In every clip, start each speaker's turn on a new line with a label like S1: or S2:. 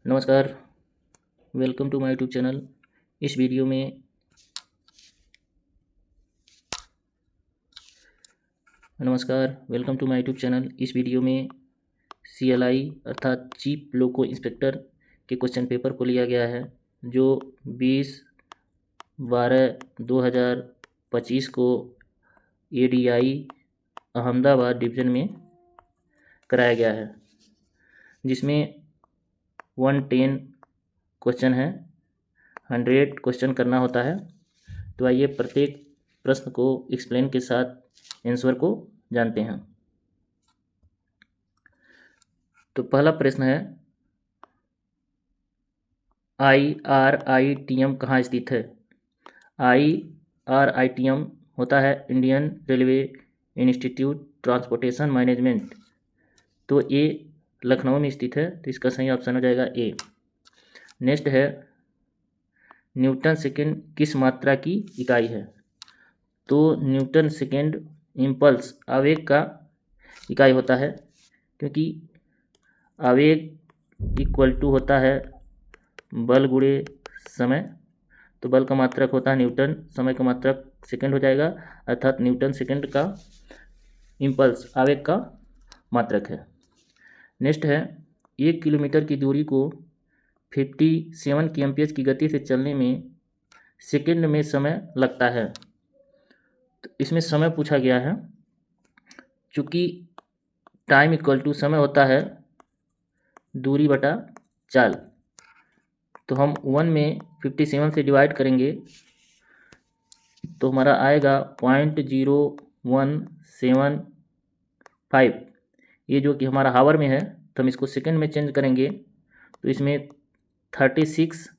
S1: नमस्कार, welcome to my YouTube channel. इस video में CLI अर्थात चीफ लोको इंस्पेक्टर के क्वेश्चन पेपर को लिया गया है, जो 20/12/2025 को ADI अहमदाबाद डिवीज़न में कराया गया है, जिसमें 110 क्वेश्चन है। 100 क्वेश्चन करना होता है। तो आइए प्रत्येक प्रश्न को एक्सप्लेन के साथ आंसर को जानते हैं। तो पहला प्रश्न है, IRITM कहाँ स्थित है? IRITM होता है Indian railway institute transportation management. तो ये लखनऊ में स्थित है, तो इसका सही ऑप्शन हो जाएगा ए। नेक्स्ट है, न्यूटन सेकेंड किस मात्रा की इकाई है? तो न्यूटन सेकेंड इम्पल्स आवेग का इकाई होता है, क्योंकि आवेग इक्वल टू होता है बल गुणे समय। तो बल का मात्रक होता है न्यूटन, समय का मात्रक सेकेंड हो जाएगा, अर्थात न्यूटन सेकेंड का इम्पल्स आवेग का मात्रक है। नेक्स्ट है, 1 किलोमीटर की दूरी को 57 kmph की गति से चलने में सेकेंड में समय लगता है। तो इसमें समय पूछा गया है, चूँकि टाइम इक्वल टू समय होता है दूरी बटा चाल। तो हम 1 में 57 से डिवाइड करेंगे तो हमारा आएगा 0.0175। ये जो कि हमारा हावर में है, तो हम इसको सेकंड में चेंज करेंगे तो इसमें 36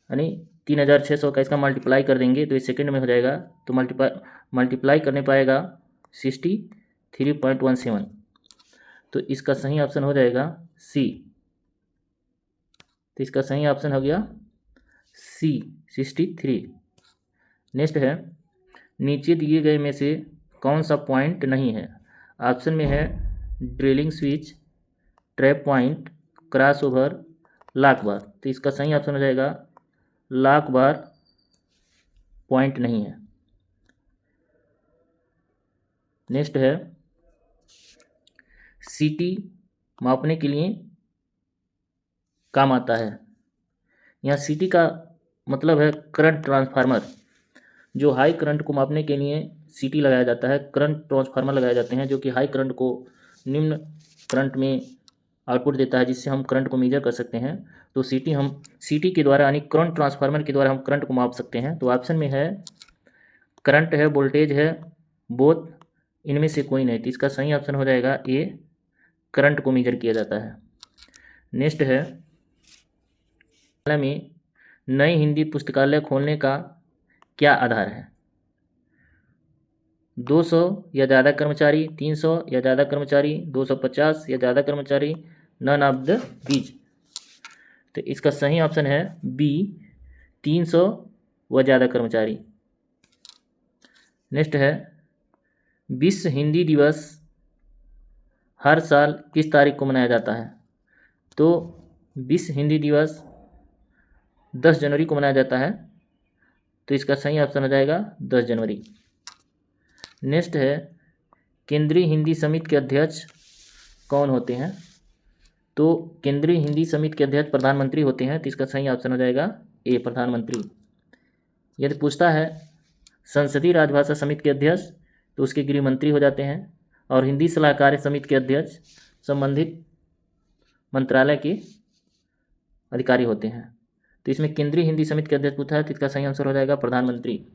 S1: यानी 3600 का इसका मल्टीप्लाई कर देंगे तो ये सेकंड में हो जाएगा। तो मल्टीप्लाई करने पाएगा 63.17। तो इसका सही ऑप्शन हो जाएगा सी। तो इसका सही ऑप्शन हो गया सी, 63। नेक्स्ट है, नीचे दिए गए में से कौन सा पॉइंट नहीं है? ऑप्शन में है drilling switch, trap point, cross over, lock bar. तो इसका सही ऑप्शन हो जाएगा लॉक बार पॉइंट नहीं है। नेक्स्ट है, सीटी मापने के लिए काम आता है। यहाँ सीटी का मतलब है करंट ट्रांसफार्मर। जो हाई करंट को मापने के लिए सीटी लगाया जाता है, करंट ट्रांसफार्मर लगाए जाते हैं, जो कि हाई करंट को निम्न करंट में आउटपुट देता है, जिससे हम करंट को मेजर कर सकते हैं। तो सीटी के द्वारा यानी करंट ट्रांसफार्मर के द्वारा हम करंट को माप सकते हैं। तो ऑप्शन में है करंट है, वोल्टेज है, बोथ, इनमें से कोई नहीं। तो इसका सही ऑप्शन हो जाएगा ए, करंट को मेजर किया जाता है। नेक्स्ट है, में नई हिंदी पुस्तकालय खोलने का क्या आधार है? 200 या ज़्यादा कर्मचारी, 300 या ज़्यादा कर्मचारी, 250 या ज़्यादा कर्मचारी, नन ऑफ द बीज। तो इसका सही ऑप्शन है बी, 300 व ज़्यादा कर्मचारी। नेक्स्ट है, विश्व हिंदी दिवस हर साल किस तारीख को मनाया जाता है? तो विश्व हिंदी दिवस 10 जनवरी को मनाया जाता है। तो इसका सही ऑप्शन हो जाएगा 10 जनवरी। नेक्स्ट है, केंद्रीय हिंदी समिति के अध्यक्ष कौन होते हैं? तो केंद्रीय हिंदी समिति के अध्यक्ष प्रधानमंत्री होते हैं। तो इसका सही ऑप्शन हो जाएगा ए, प्रधानमंत्री। यदि पूछता है संसदीय राजभाषा समिति के अध्यक्ष, तो उसके गृह मंत्री हो जाते हैं, और हिंदी सलाहकार समिति के अध्यक्ष संबंधित मंत्रालय के अधिकारी होते हैं। तो इसमें केंद्रीय हिंदी समिति के अध्यक्ष पूछा है, तो इसका सही आंसर हो जाएगा प्रधानमंत्री।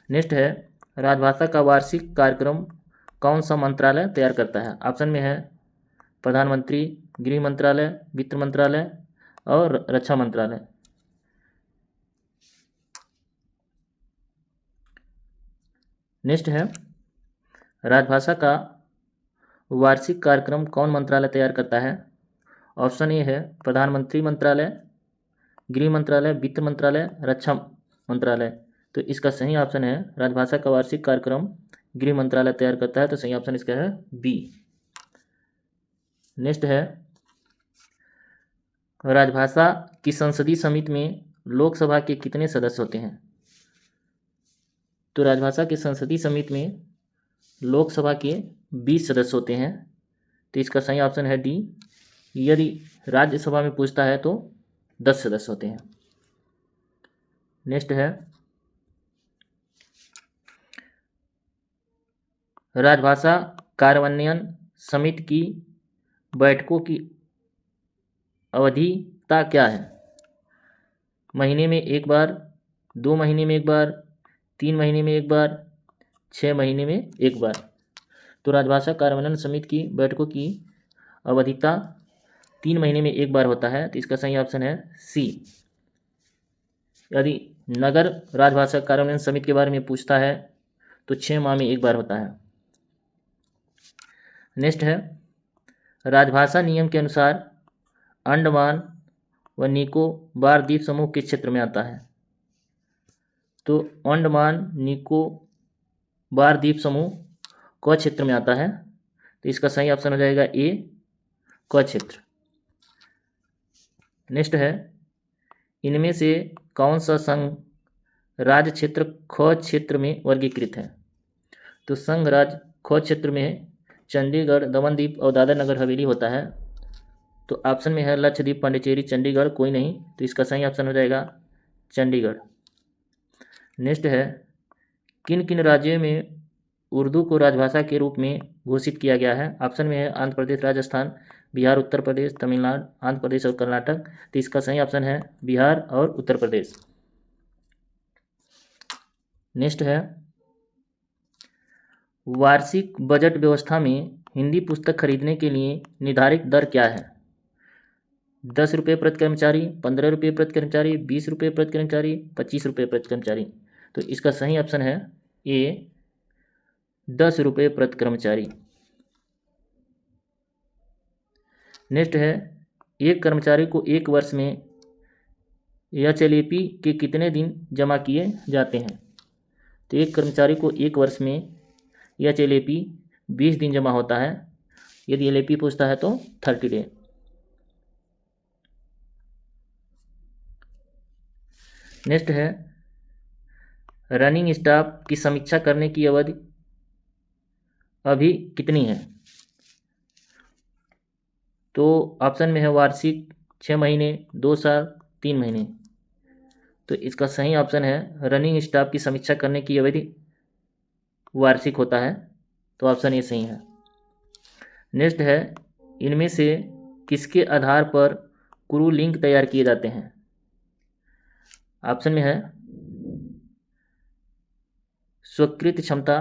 S1: नेक्स्ट है, राजभाषा का वार्षिक कार्यक्रम कौन सा मंत्रालय तैयार करता है? ऑप्शन में है प्रधानमंत्री, गृह मंत्रालय, वित्त मंत्रालय और रक्षा मंत्रालय। नेक्स्ट है, राजभाषा का वार्षिक कार्यक्रम कौन मंत्रालय तैयार करता है? ऑप्शन ए है प्रधानमंत्री मंत्रालय, गृह मंत्रालय, वित्त मंत्रालय, रक्षा मंत्रालय। तो इसका सही ऑप्शन है राजभाषा का वार्षिक कार्यक्रम गृह मंत्रालय तैयार करता है। तो सही ऑप्शन इसका है बी। नेक्स्ट है, राजभाषा की संसदीय समिति में लोकसभा के कितने सदस्य होते हैं? तो राजभाषा की संसदीय समिति में लोकसभा के 20 सदस्य होते हैं। तो इसका सही ऑप्शन है डी। यदि राज्यसभा में पूछता है तो 10 सदस्य होते हैं। नेक्स्ट है, राजभाषा कार्यान्वयन समिति की बैठकों की अवधिता क्या है? महीने में एक बार, 2 महीने में एक बार, 3 महीने में एक बार, 6 महीने में एक बार। तो राजभाषा कार्यान्वयन समिति की बैठकों की अवधिता 3 महीने में एक बार होता है। तो इसका सही ऑप्शन है सी। यदि नगर राजभाषा कार्यान्वयन समिति के बारे में पूछता है तो 6 माह में एक बार होता है। नेक्स्ट है, राजभाषा नियम के अनुसार अंडमान व निकोबार द्वीप समूह किस क्षेत्र में आता है? तो अंडमान निकोबार द्वीप समूह क क्षेत्र में आता है। तो इसका सही ऑप्शन हो जाएगा ए, क क्षेत्र। नेक्स्ट है, इनमें से कौन सा संघ राज्य क्षेत्र ख क्षेत्र में वर्गीकृत है? तो संघ राज्य ख क्षेत्र में चंडीगढ़, दमन-दीप और दादर नगर हवेली होता है। तो ऑप्शन में है लक्षद्वीप, पांडिचेरी, चंडीगढ़ कोई नहीं। तो इसका सही ऑप्शन हो जाएगा चंडीगढ़। नेक्स्ट है, किन किन राज्यों में उर्दू को राजभाषा के रूप में घोषित किया गया है? ऑप्शन में है आंध्र प्रदेश, राजस्थान, बिहार, उत्तर प्रदेश, तमिलनाडु, आंध्र प्रदेश और कर्नाटक। तो इसका सही ऑप्शन है बिहार और उत्तर प्रदेश। नेक्स्ट है, वार्षिक बजट व्यवस्था में हिंदी पुस्तक खरीदने के लिए निर्धारित दर क्या है? 10 रुपये प्रति कर्मचारी, 15 रुपये प्रति कर्मचारी, 20 रुपये प्रति कर्मचारी, 25 रुपये प्रति कर्मचारी। तो इसका सही ऑप्शन है ए, 10 रुपये प्रति कर्मचारी। नेक्स्ट है, एक कर्मचारी को एक वर्ष में एचएलएपी के कितने दिन जमा किए जाते हैं? तो एक कर्मचारी को एक वर्ष में एचएलएपी 20 दिन जमा होता है। यदि एलएपी पूछता है तो 30 डे। नेक्स्ट है, रनिंग स्टाफ की समीक्षा करने की अवधि अभी कितनी है? तो ऑप्शन में है वार्षिक, 6 महीने, 2 साल, 3 महीने। तो इसका सही ऑप्शन है रनिंग स्टाफ की समीक्षा करने की अवधि वार्षिक होता है। तो ऑप्शन ए सही है। नेक्स्ट है, इनमें से किसके आधार पर क्रू लिंक तैयार किए जाते हैं? ऑप्शन में है स्वीकृत क्षमता,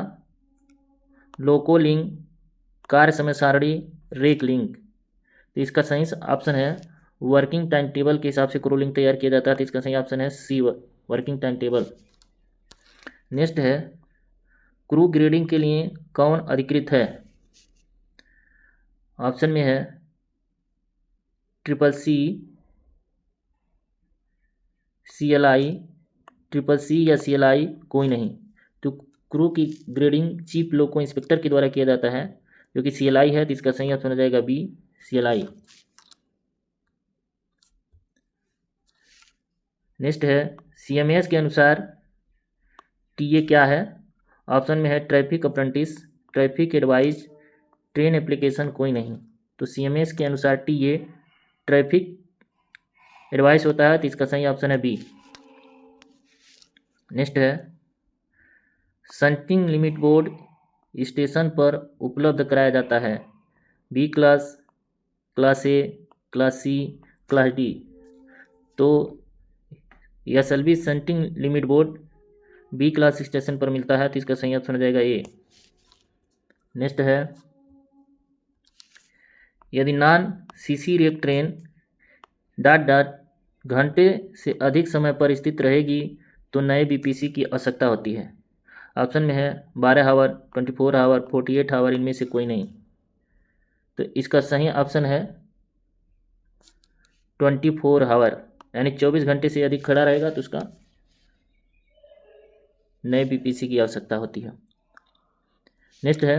S1: लोको लिंक, कार्य समय सारणी, रेक लिंक। तो इसका सही ऑप्शन है वर्किंग टाइम टेबल के हिसाब से क्रू लिंक तैयार किया जाता है। तो इसका सही ऑप्शन है सी, वर्किंग टाइम टेबल। नेक्स्ट है, क्रू ग्रेडिंग के लिए कौन अधिकृत है? ऑप्शन में है CCC, CLI, CCC या CLI कोई नहीं। तो क्रू की ग्रेडिंग चीफ लोको इंस्पेक्टर के द्वारा किया जाता है, जो कि CLI है। तो इसका सही ऑप्शन हो जाएगा बी, CLI। नेक्स्ट है, CMS के अनुसार TA क्या है? ऑप्शन में है traffic apprentice, traffic advice, train application कोई नहीं। तो CMS के अनुसार TA ट्रैफिक एडवाइस होता है। तो इसका सही ऑप्शन है बी। नेक्स्ट है, शंटिंग लिमिट बोर्ड स्टेशन पर उपलब्ध कराया जाता है B class, class A, class C, class D। तो SLV shunting limit board B class station पर मिलता है। तो इसका सही ऑप्शन हो जाएगा ए। नेक्स्ट है, यदि नॉन CC रेक ट्रेन ... घंटे से अधिक समय पर स्थित रहेगी तो नए BPC की आवश्यकता होती है। ऑप्शन में है 12 आवर, 24 आवर, 48 आवर, इनमें से कोई नहीं। तो इसका सही ऑप्शन है 24 आवर, यानी 24 घंटे से अधिक खड़ा रहेगा तो उसका नए BPC की आवश्यकता होती है। नेक्स्ट है,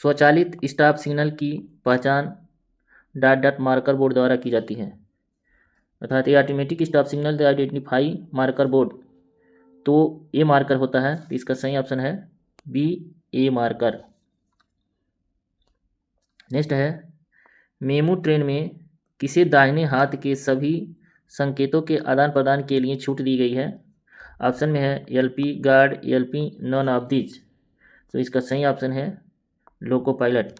S1: स्वचालित स्टॉप सिग्नल की पहचान डॉट डॉट मार्कर बोर्ड द्वारा की जाती है, अर्थात ये automatic stop signal identify marker board, तो ए मार्कर होता है, तो इसका सही ऑप्शन है बी, ए मार्कर। नेक्स्ट है, मेमू ट्रेन में किसे दाहिने हाथ के सभी संकेतों के आदान प्रदान के लिए छूट दी गई है? ऑप्शन में है LP, guard, LP, none of these, तो इसका सही ऑप्शन है लोको पायलट।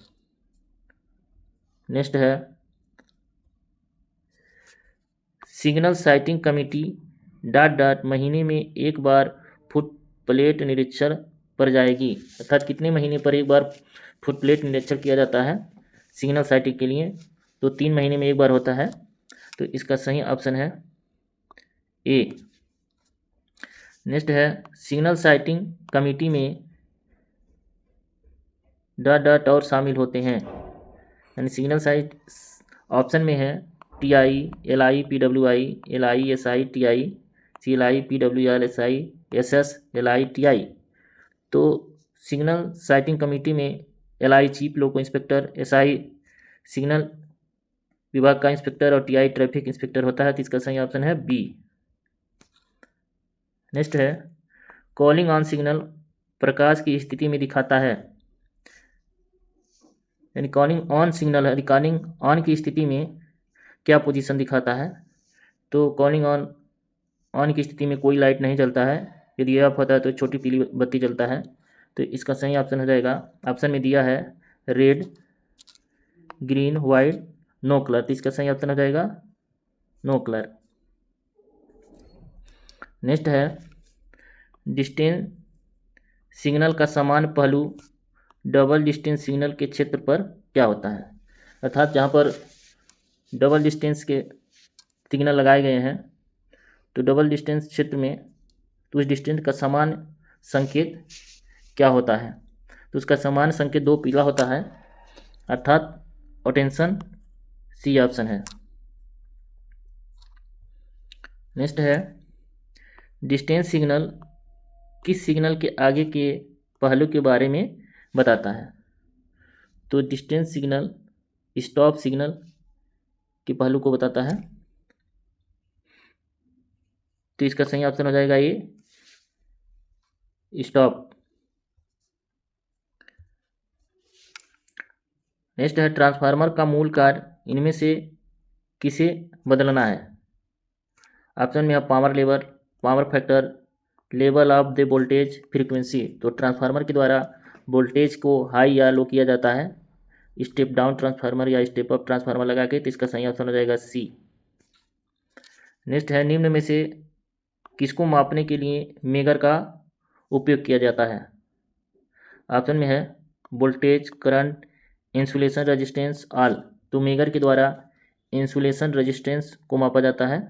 S1: नेक्स्ट है, signal sighting committee dot dot महीने में एक बार फुट प्लेट निरीक्षण पर जाएगी, अर्थात कितने महीने पर एक बार फुट प्लेट निरीक्षण किया जाता है सिग्नल साइटिंग के लिए? तो 3 महीने में एक बार होता है, तो इसका सही ऑप्शन है ए। नेक्स्ट है, सिग्नल साइटिंग कमेटी में डॉट डॉट और शामिल होते हैं, यानी सिग्नल साइट ऑप्शन में है TI, LI, PWI, LI, SI, TI, CLI, PWR, SI, SS, LI, TI. तो सिग्नल साइटिंग कमेटी में LI chief loco inspector, SI signal विभाग का इंस्पेक्टर और टीआई ट्रैफिक इंस्पेक्टर होता है, तो इसका सही ऑप्शन है बी। नेक्स्ट है, कॉलिंग ऑन सिग्नल प्रकाश की स्थिति में दिखाता है, यानी कॉलिंग ऑन सिग्नल है, कॉलिंग ऑन की स्थिति में क्या पोजीशन दिखाता है? तो कॉलिंग ऑन की स्थिति में कोई लाइट नहीं जलता है, यदि ऑफ होता है तो छोटी पीली बत्ती जलता है, तो इसका सही ऑप्शन हो जाएगा, ऑप्शन में दिया है red, green, white, no colour, तो इसका सही ऑप्शन हो जाएगा नो कलर। नेक्स्ट है, डिस्टेंस सिग्नल का समान पहलू डबल डिस्टेंस सिग्नल के क्षेत्र पर क्या होता है? अर्थात जहाँ पर डबल डिस्टेंस के सिग्नल लगाए गए हैं, तो डबल डिस्टेंस क्षेत्र में तो उस डिस्टेंस का समान संकेत क्या होता है? तो उसका समान संकेत 2 पीला होता है, अर्थात अटेंशन, सी ऑप्शन है। नेक्स्ट है, डिस्टेंस सिग्नल किस सिग्नल के आगे के पहलू के बारे में बताता है? तो डिस्टेंस सिग्नल स्टॉप सिग्नल के पहलू को बताता है, तो इसका सही ऑप्शन हो जाएगा ये स्टॉप। नेक्स्ट है, ट्रांसफार्मर का मूल कार्य इनमें से किसे बदलना है? ऑप्शन में है power level, power factor, level of the voltage, frequency. तो ट्रांसफार्मर के द्वारा वोल्टेज को हाई या लो किया जाता है स्टेप डाउन ट्रांसफार्मर या स्टेप अप ट्रांसफार्मर लगा के, तो इसका सही ऑप्शन हो जाएगा सी। नेक्स्ट है, निम्न में से किसको मापने के लिए मेगर का उपयोग किया जाता है? ऑप्शन में है voltage, current, insulation resistance, all. तो मेगर के द्वारा इंसुलेशन रेजिस्टेंस को मापा जाता है,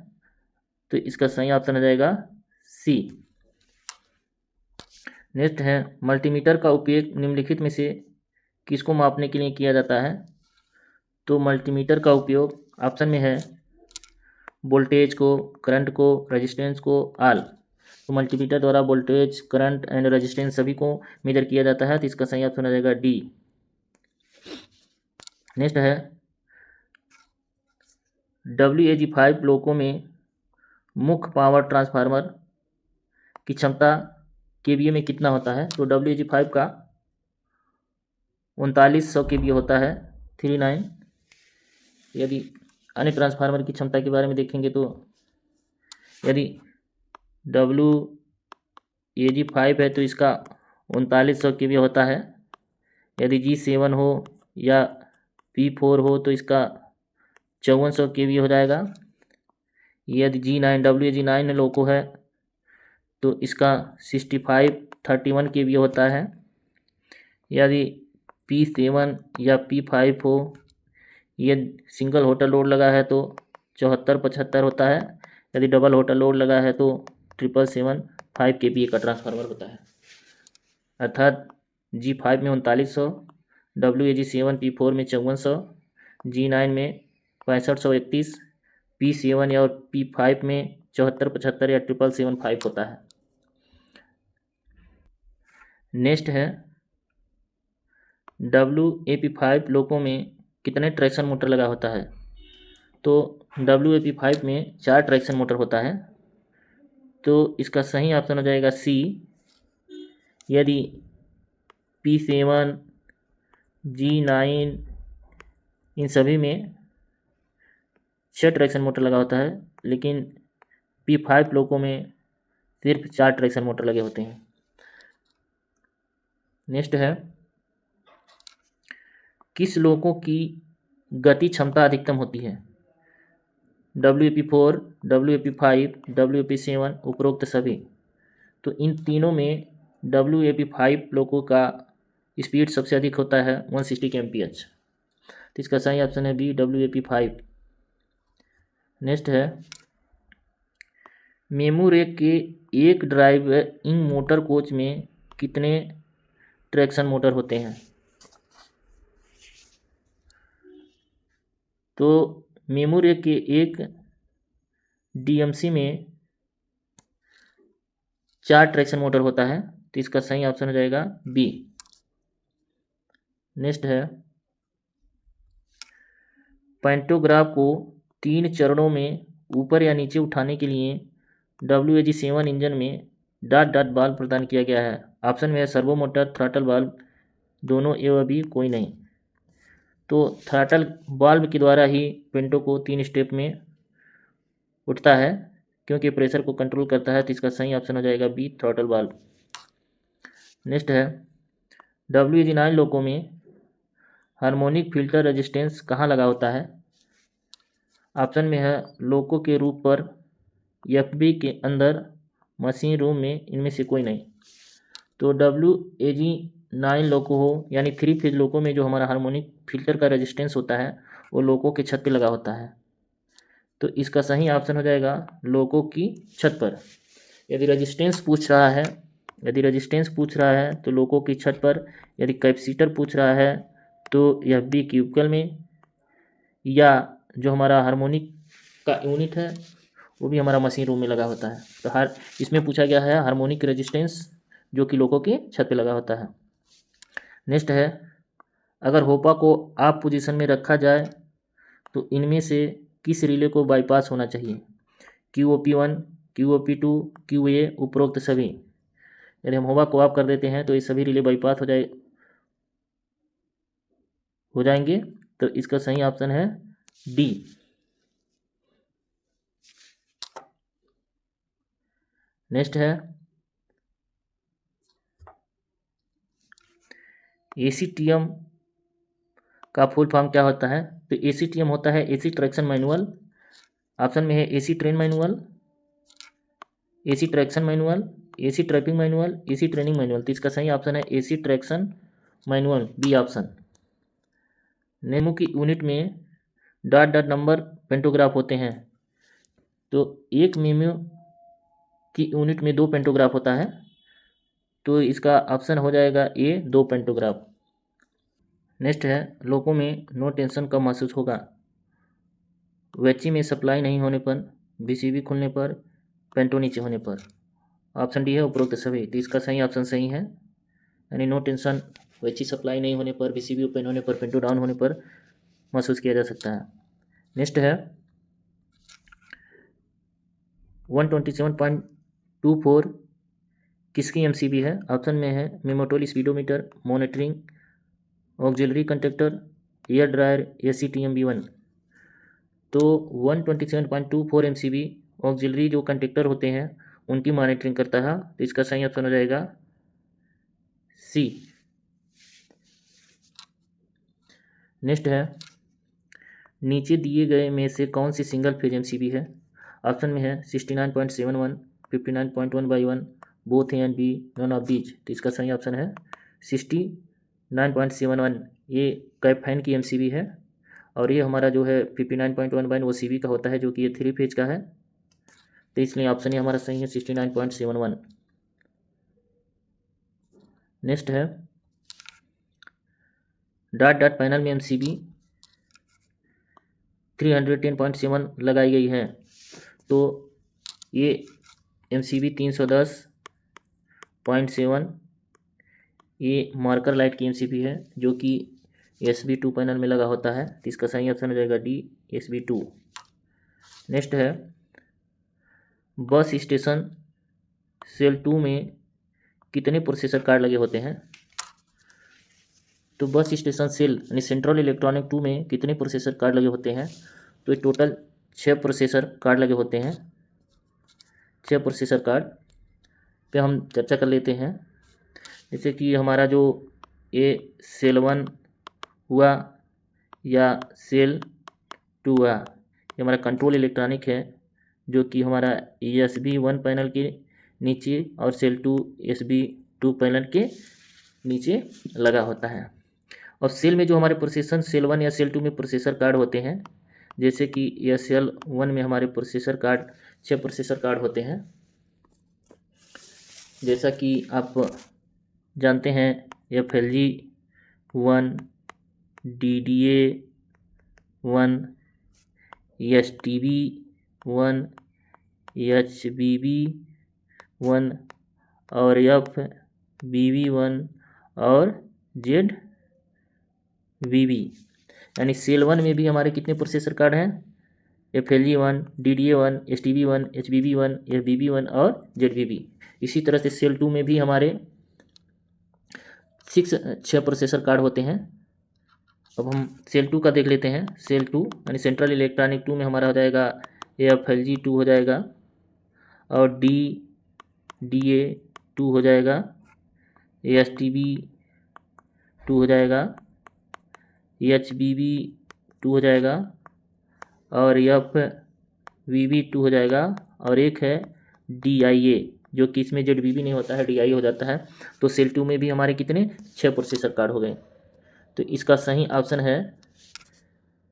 S1: तो इसका सही ऑप्शन हो जाएगा सी। नेक्स्ट है, मल्टीमीटर का उपयोग निम्नलिखित में से किसको मापने के लिए किया जाता है? तो मल्टीमीटर का उपयोग ऑप्शन में है वोल्टेज को, करंट को, रेजिस्टेंस को, ऑल। तो मल्टीमीटर द्वारा वोल्टेज, करंट एंड रेजिस्टेंस सभी को मेजर किया जाता है, तो इसका सही ऑप्शन हो जाएगा डी। नेक्स्ट है, WAG5 लोको में मुख्य पावर ट्रांसफार्मर की क्षमता केवीए में कितना होता है? तो WAG5 का 3900 केवीए होता है, 39। यदि अन्य ट्रांसफार्मर की क्षमता के बारे में देखेंगे तो यदि WAG5 है तो इसका 3900 केवीए होता है, यदि G7 हो या P4 हो तो इसका 5400 केवीए हो जाएगा, यदि G9 WAG9 लोको है तो इसका 6531 केवीए होता है, यदि P7 या P5 हो, ये सिंगल होटल लोड लगा है तो 7475 होता है, यदि डबल होटल लोड लगा है तो 7775 केवीए का ट्रांसफार्मर होता है। अर्थात G5 में 3900, WAG7 P4 में 5400, G9 में 6531, P7 या P5 में 7475 या 7775 होता है। नेक्स्ट है, WAP5 लोको में कितने ट्रैक्शन मोटर लगा होता है? तो WAP5 में 4 ट्रैक्शन मोटर होता है। तो इसका सही ऑप्शन हो जाएगा सी। यदि P7, G9 इन सभी में 6 ट्रैक्शन मोटर लगा होता है, लेकिन P5 लोगों में सिर्फ 4 ट्रैक्शन मोटर लगे होते हैं। नेक्स्ट है, किस लोकों की गति क्षमता अधिकतम होती है? WAP4, WAP5, WAP7, उपरोक्त सभी। तो इन तीनों में WAP5 लोकों का स्पीड सबसे अधिक होता है 160 kmph। तो इसका सही ऑप्शन है बी, WAP5। नेक्स्ट है, मेमू रेक के एक ड्राइविंग मोटर कोच में कितने ट्रैक्शन मोटर होते हैं? तो मेमू रेक के एक DMC में 4 ट्रैक्शन मोटर होता है। तो इसका सही ऑप्शन हो जाएगा बी। नेक्स्ट है, पैंटोग्राफ को 3 चरणों में ऊपर या नीचे उठाने के लिए WAG7 इंजन में डॉट डॉट वाल्व प्रदान किया गया है। ऑप्शन में है सर्वो मोटर, थ्रॉटल वाल्व, दोनों ए व बी, कोई नहीं। तो थ्रॉटल वाल्व के द्वारा ही पेंटो को 3 स्टेप में उठता है, क्योंकि प्रेशर को कंट्रोल करता है। तो इसका सही ऑप्शन हो जाएगा बी, थ्रॉटल वाल्व। नेक्स्ट है, WAG9 लोको में हार्मोनिक फिल्टर रेजिस्टेंस कहाँ लगा होता है? ऑप्शन में है लोको के रूप पर, FB के अंदर, मशीन रूम में, इनमें से कोई नहीं। तो WAG9 लोको हो यानी 3 फेज लोको में जो हमारा हार्मोनिक फिल्टर का रेजिस्टेंस होता है वो लोको के छत पे लगा होता है। तो इसका सही ऑप्शन हो जाएगा लोको की छत पर। यदि रेजिस्टेंस पूछ रहा है तो लोको की छत पर। यदि कैपेसिटर पूछ रहा है तो FB क्यूबिकल में, या जो हमारा हार्मोनिक का यूनिट है वो भी हमारा मशीन रूम में लगा होता है। तो इसमें पूछा गया है हार्मोनिक रेजिस्टेंस जो कि लोको की छत पे लगा होता है। नेक्स्ट है, अगर होपा को ऑफ पोजीशन में रखा जाए तो इनमें से किस रिले को बाईपास होना चाहिए? QOP1, QOP2, QA, उपरोक्त सभी। यदि हम होपा को ऑफ कर देते हैं तो ये सभी रिले बाईपास हो जाएंगे। तो इसका सही ऑप्शन है डी। नेक्स्ट है, ACTM का फुल फॉर्म क्या होता है? तो ACTM होता है AC ट्रैक्शन मैनुअल। ऑप्शन में है AC train manual, AC traction manual, AC trapping manual, AC training manual. तो इसका सही ऑप्शन है AC traction manual, B option. नेमो की यूनिट में डॉट डॉट नंबर पेंटोग्राफ होते हैं। तो एक मेमो की यूनिट में 2 पेंटोग्राफ होता है। तो इसका ऑप्शन हो जाएगा ए, 2 पेंटोग्राफ। नेक्स्ट है, लोगों में नो टेंशन कब महसूस होगा? वेची में सप्लाई नहीं होने पर, BCB खुलने पर, पेंटो नीचे होने पर। ऑप्शन डी है उपरोक्त सभी। तो इसका सही ऑप्शन सही है, यानी नो टेंशन वेची सप्लाई नहीं होने पर, BCB ओपन होने पर, पेंटो डाउन होने पर महसूस किया जा सकता है। नेक्स्ट है, 127.24 किसकी MCB है? ऑप्शन में है Memotel speedometer, monitoring, auxiliary conductor, air dryer, ACTM-B1। तो 127.24 MCB ऑक्सिलरी जो कंडक्टर होते हैं उनकी मॉनिटरिंग करता है। तो इसका सही ऑप्शन हो जाएगा सी। नेक्स्ट है, नीचे दिए गए में से कौन सी सिंगल फेज MCB है? ऑप्शन में है 69.71, 59.1/1, both A and B, none of these. तो इसका सही ऑप्शन है 69.71। ये कैपफैन की MCB है, और ये हमारा जो है 59.1/1 वो CV का होता है, जो कि ये 3 फेज का है। तो इसलिए ऑप्शन ये हमारा सही है 69.71। नेक्स्ट है, डॉट डॉट पैनल में MCB 310.7 लगाई गई है। तो ये MCB 310.7 ये मार्कर लाइट की MCB है, जो कि SB2 पैनल में लगा होता है, तो इसका सही ऑप्शन हो जाएगा डी, SB2। नेक्स्ट है बस स्टेशन सेल 2 में कितने प्रोसेसर कार्ड लगे होते हैं। तो बस स्टेशन सेल यानी सेंट्रल इलेक्ट्रॉनिक 2 में कितने प्रोसेसर कार्ड लगे होते हैं, तो टोटल 6 प्रोसेसर कार्ड लगे होते हैं। 6 प्रोसेसर कार्ड पे हम चर्चा कर लेते हैं। जैसे कि हमारा जो ये सेल 1 हुआ या सेल 2 हुआ, ये हमारा कंट्रोल इलेक्ट्रॉनिक है, जो कि हमारा SB1 पैनल के नीचे और सेल 2 SB2 पैनल के नीचे लगा होता है। और सेल में जो हमारे प्रोसेसर सेल 1 या सेल 2 में प्रोसेसर कार्ड होते हैं, जैसे कि यह सेल 1 में हमारे प्रोसेसर कार्ड 6 प्रोसेसर कार्ड होते हैं। जैसा कि आप जानते हैं FLG1, DDA1, STB1, HBB1 और FBB1 और ZBB। यानी सेल 1 में भी हमारे कितने प्रोसेसर कार्ड हैं, FLG1, DDA1, STB1, HBB1, FBB1 और ZBB। इसी तरह से सेल 2 में भी हमारे 6 प्रोसेसर कार्ड होते हैं। अब हम सेल 2 का देख लेते हैं। सेल 2 यानी सेंट्रल इलेक्ट्रॉनिक 2 में हमारा हो जाएगा FLG2 हो जाएगा और DA2 हो जाएगा, STB2 हो जाएगा, HBB2 हो जाएगा और FBB2 हो जाएगा और एक है DIA, जो कि इसमें ZBB नहीं होता है, DIA हो जाता है। तो सेल 2 में भी हमारे कितने 6 प्रोसेसर कार्ड हो गए। तो इसका सही ऑप्शन है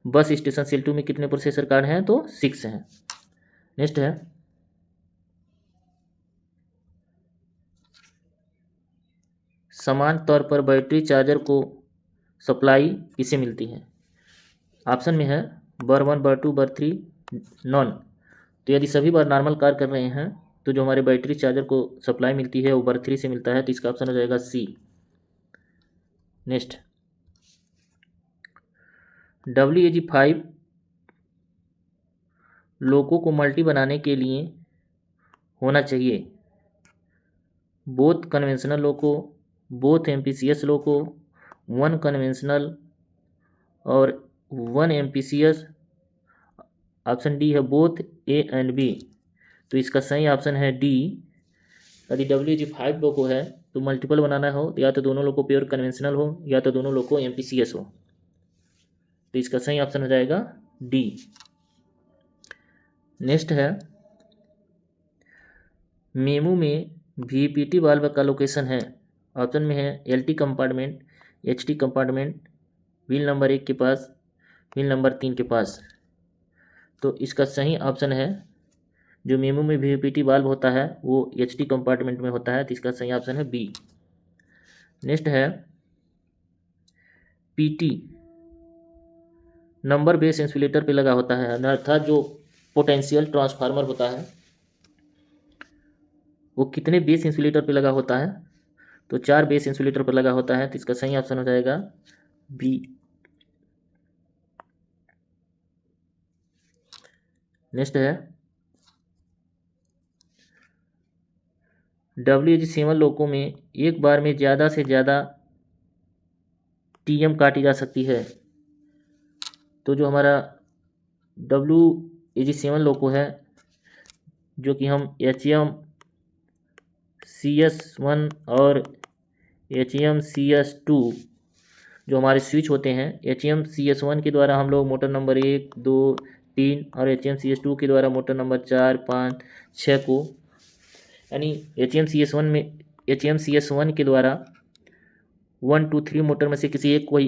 S1: बस स्टेशन सेल 2 में कितने प्रोसेसर कार्ड हैं, तो 6 हैं। नेक्स्ट है समान तौर पर बैटरी चार्जर को सप्लाई किसे मिलती है। ऑप्शन में है बर 1, बर 2, बर 3 नॉन। तो यदि सभी बार नॉर्मल कार्य कर रहे हैं तो जो हमारे बैटरी चार्जर को सप्लाई मिलती है वो बर 3 से मिलता है, तो इसका ऑप्शन हो जाएगा सी। नेक्स्ट WAG5 लोगों को मल्टी बनाने के लिए होना चाहिए बोथ कन्वेंशनल लोगो, बोथ MPCS लोगो, 1 कन्वेंशनल और 1 MPCS। ऑप्शन डी है बोथ A एंड B। तो इसका सही ऑप्शन है डी। यदि WAG5 लोगो है तो मल्टीपल बनाना हो या तो दोनों लोगों प्योर कन्वेंशनल हो या तो दोनों लोगों MPCS हो, तो इसका सही ऑप्शन हो जाएगा डी। नेक्स्ट है मेमू में VPT वाल्व का लोकेशन है। ऑप्शन में है LT compartment, HT compartment, wheel number 1 के पास, व्हील नंबर 3 के पास। तो इसका सही ऑप्शन है जो मेमू में VPT वाल्व होता है वो HT कंपार्टमेंट में होता है, तो इसका सही ऑप्शन है बी। नेक्स्ट है PT नंबर बेस इंसुलेटर पे लगा होता है, अर्थात जो पोटेंशियल ट्रांसफार्मर होता है वो कितने बेस इंसुलेटर पे लगा होता है, तो 4 बेस इंसुलेटर पर लगा होता है, तो इसका सही ऑप्शन हो जाएगा बी। नेक्स्ट है WAG7 लोगों में एक बार में ज़्यादा से ज़्यादा TM काटी जा सकती है। तो जो हमारा WAG7 लोगो है, जो कि हम HMCS1 और HMCS2 जो हमारे स्विच होते हैं, HMCS1 के द्वारा हम लोग मोटर नंबर 1, 2, 3 और HMCS2 के द्वारा मोटर नंबर 4, 5, 6 को, यानी HMCS1 के द्वारा 1, 2, 3 मोटर में से किसी एक को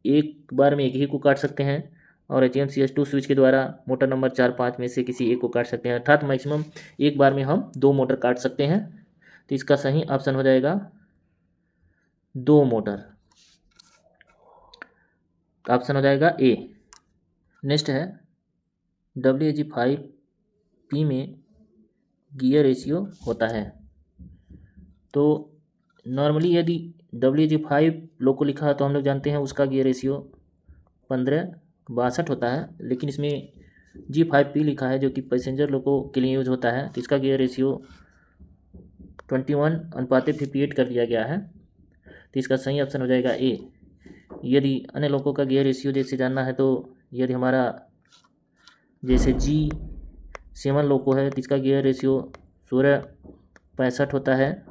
S1: एक बार में एक ही को काट सकते हैं और HMCS2 स्विच के द्वारा मोटर नंबर 4, 5 में से किसी एक को काट सकते हैं, अर्थात मैक्सिमम एक बार में हम 2 मोटर काट सकते हैं। तो इसका सही ऑप्शन हो जाएगा 2 मोटर। ऑप्शन हो जाएगा ए। नेक्स्ट है WAG5P में गियर रेशियो होता है। तो नॉर्मली यदि WG5 लोको लिखा है तो हम लोग जानते हैं उसका गियर रेशियो 15/62 होता है, लेकिन इसमें G5P लिखा है जो कि पैसेंजर लोको के लिए यूज होता है, तो इसका गियर रेशियो 21:58 कर दिया गया है। तो इसका सही ऑप्शन हो जाएगा ए। यदि अन्य लोगों का गियर रेशियो जैसे जानना है तो यदि हमारा जैसे G7 लोको है तो इसका गियर रेशियो 16/65 होता है।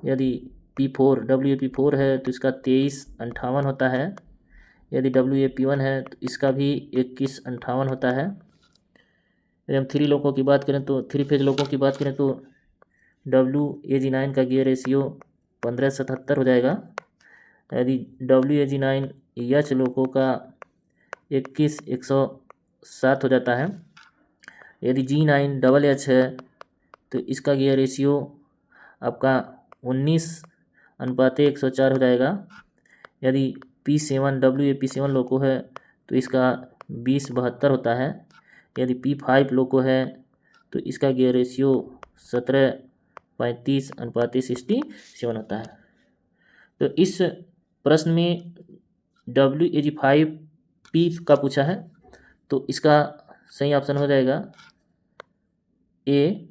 S1: यदि P4 WAP4 है तो इसका 23:58 होता है। यदि WAP1 है तो इसका भी 21:58 होता है। यदि हम 3 लोगों की बात करें तो 3 फेज लोगों की बात करें तो WAG9 का गियर रेशियो 15/77 हो जाएगा। यदि WAG9H लोगों का 21:107 हो जाता है। यदि G9HH है तो इसका गियर रेशियो आपका 19:104 हो जाएगा। यदि P7 WAP7 लोको है तो इसका 20/72 होता है। यदि P5 लोको है तो इसका गियर रेशियो 17:35:67 होता है। तो इस प्रश्न में WAG5P का पूछा है तो इसका सही ऑप्शन हो जाएगा ए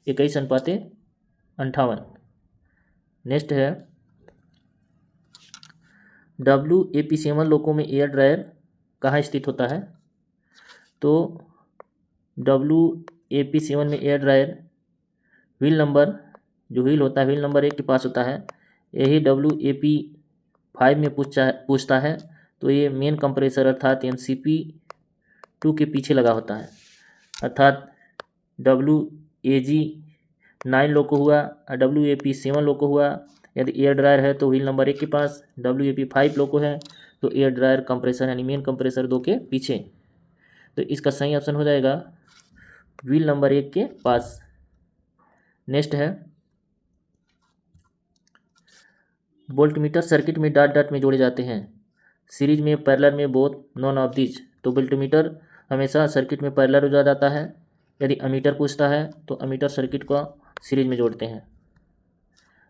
S1: 21:58। नेक्स्ट है WAP7 लोको में एयर ड्रायर कहाँ स्थित होता है? तो WAP7 में एयर ड्रायर व्हील नंबर जो व्हील होता है व्हील नंबर 1 के पास होता है। यही WAP5 में पूछता है तो ये मेन कंप्रेसर अर्थात MCP2 के पीछे लगा होता है। अर्थात WAG9 लोको हुआ, WAP7 लोको हुआ। यदि एयर ड्रायर है तो व्हील नंबर 1 के पास, WAP5 लोको है तो एयर ड्रायर कंप्रेसर यानी मेन कंप्रेसर 2 के पीछे। तो इसका सही ऑप्शन हो जाएगा व्हील नंबर 1 के पास। नेक्स्ट है वोल्टमीटर सर्किट में डॉट डॉट में जोड़े जाते हैं, सीरीज में, पैरेलल में, बोथ, नॉन ऑफ दीज। तो वोल्टमीटर हमेशा सर्किट में पैरेलल हो जाता है। यदि अमीटर पूछता है तो अमीटर सर्किट को सीरीज में जोड़ते हैं।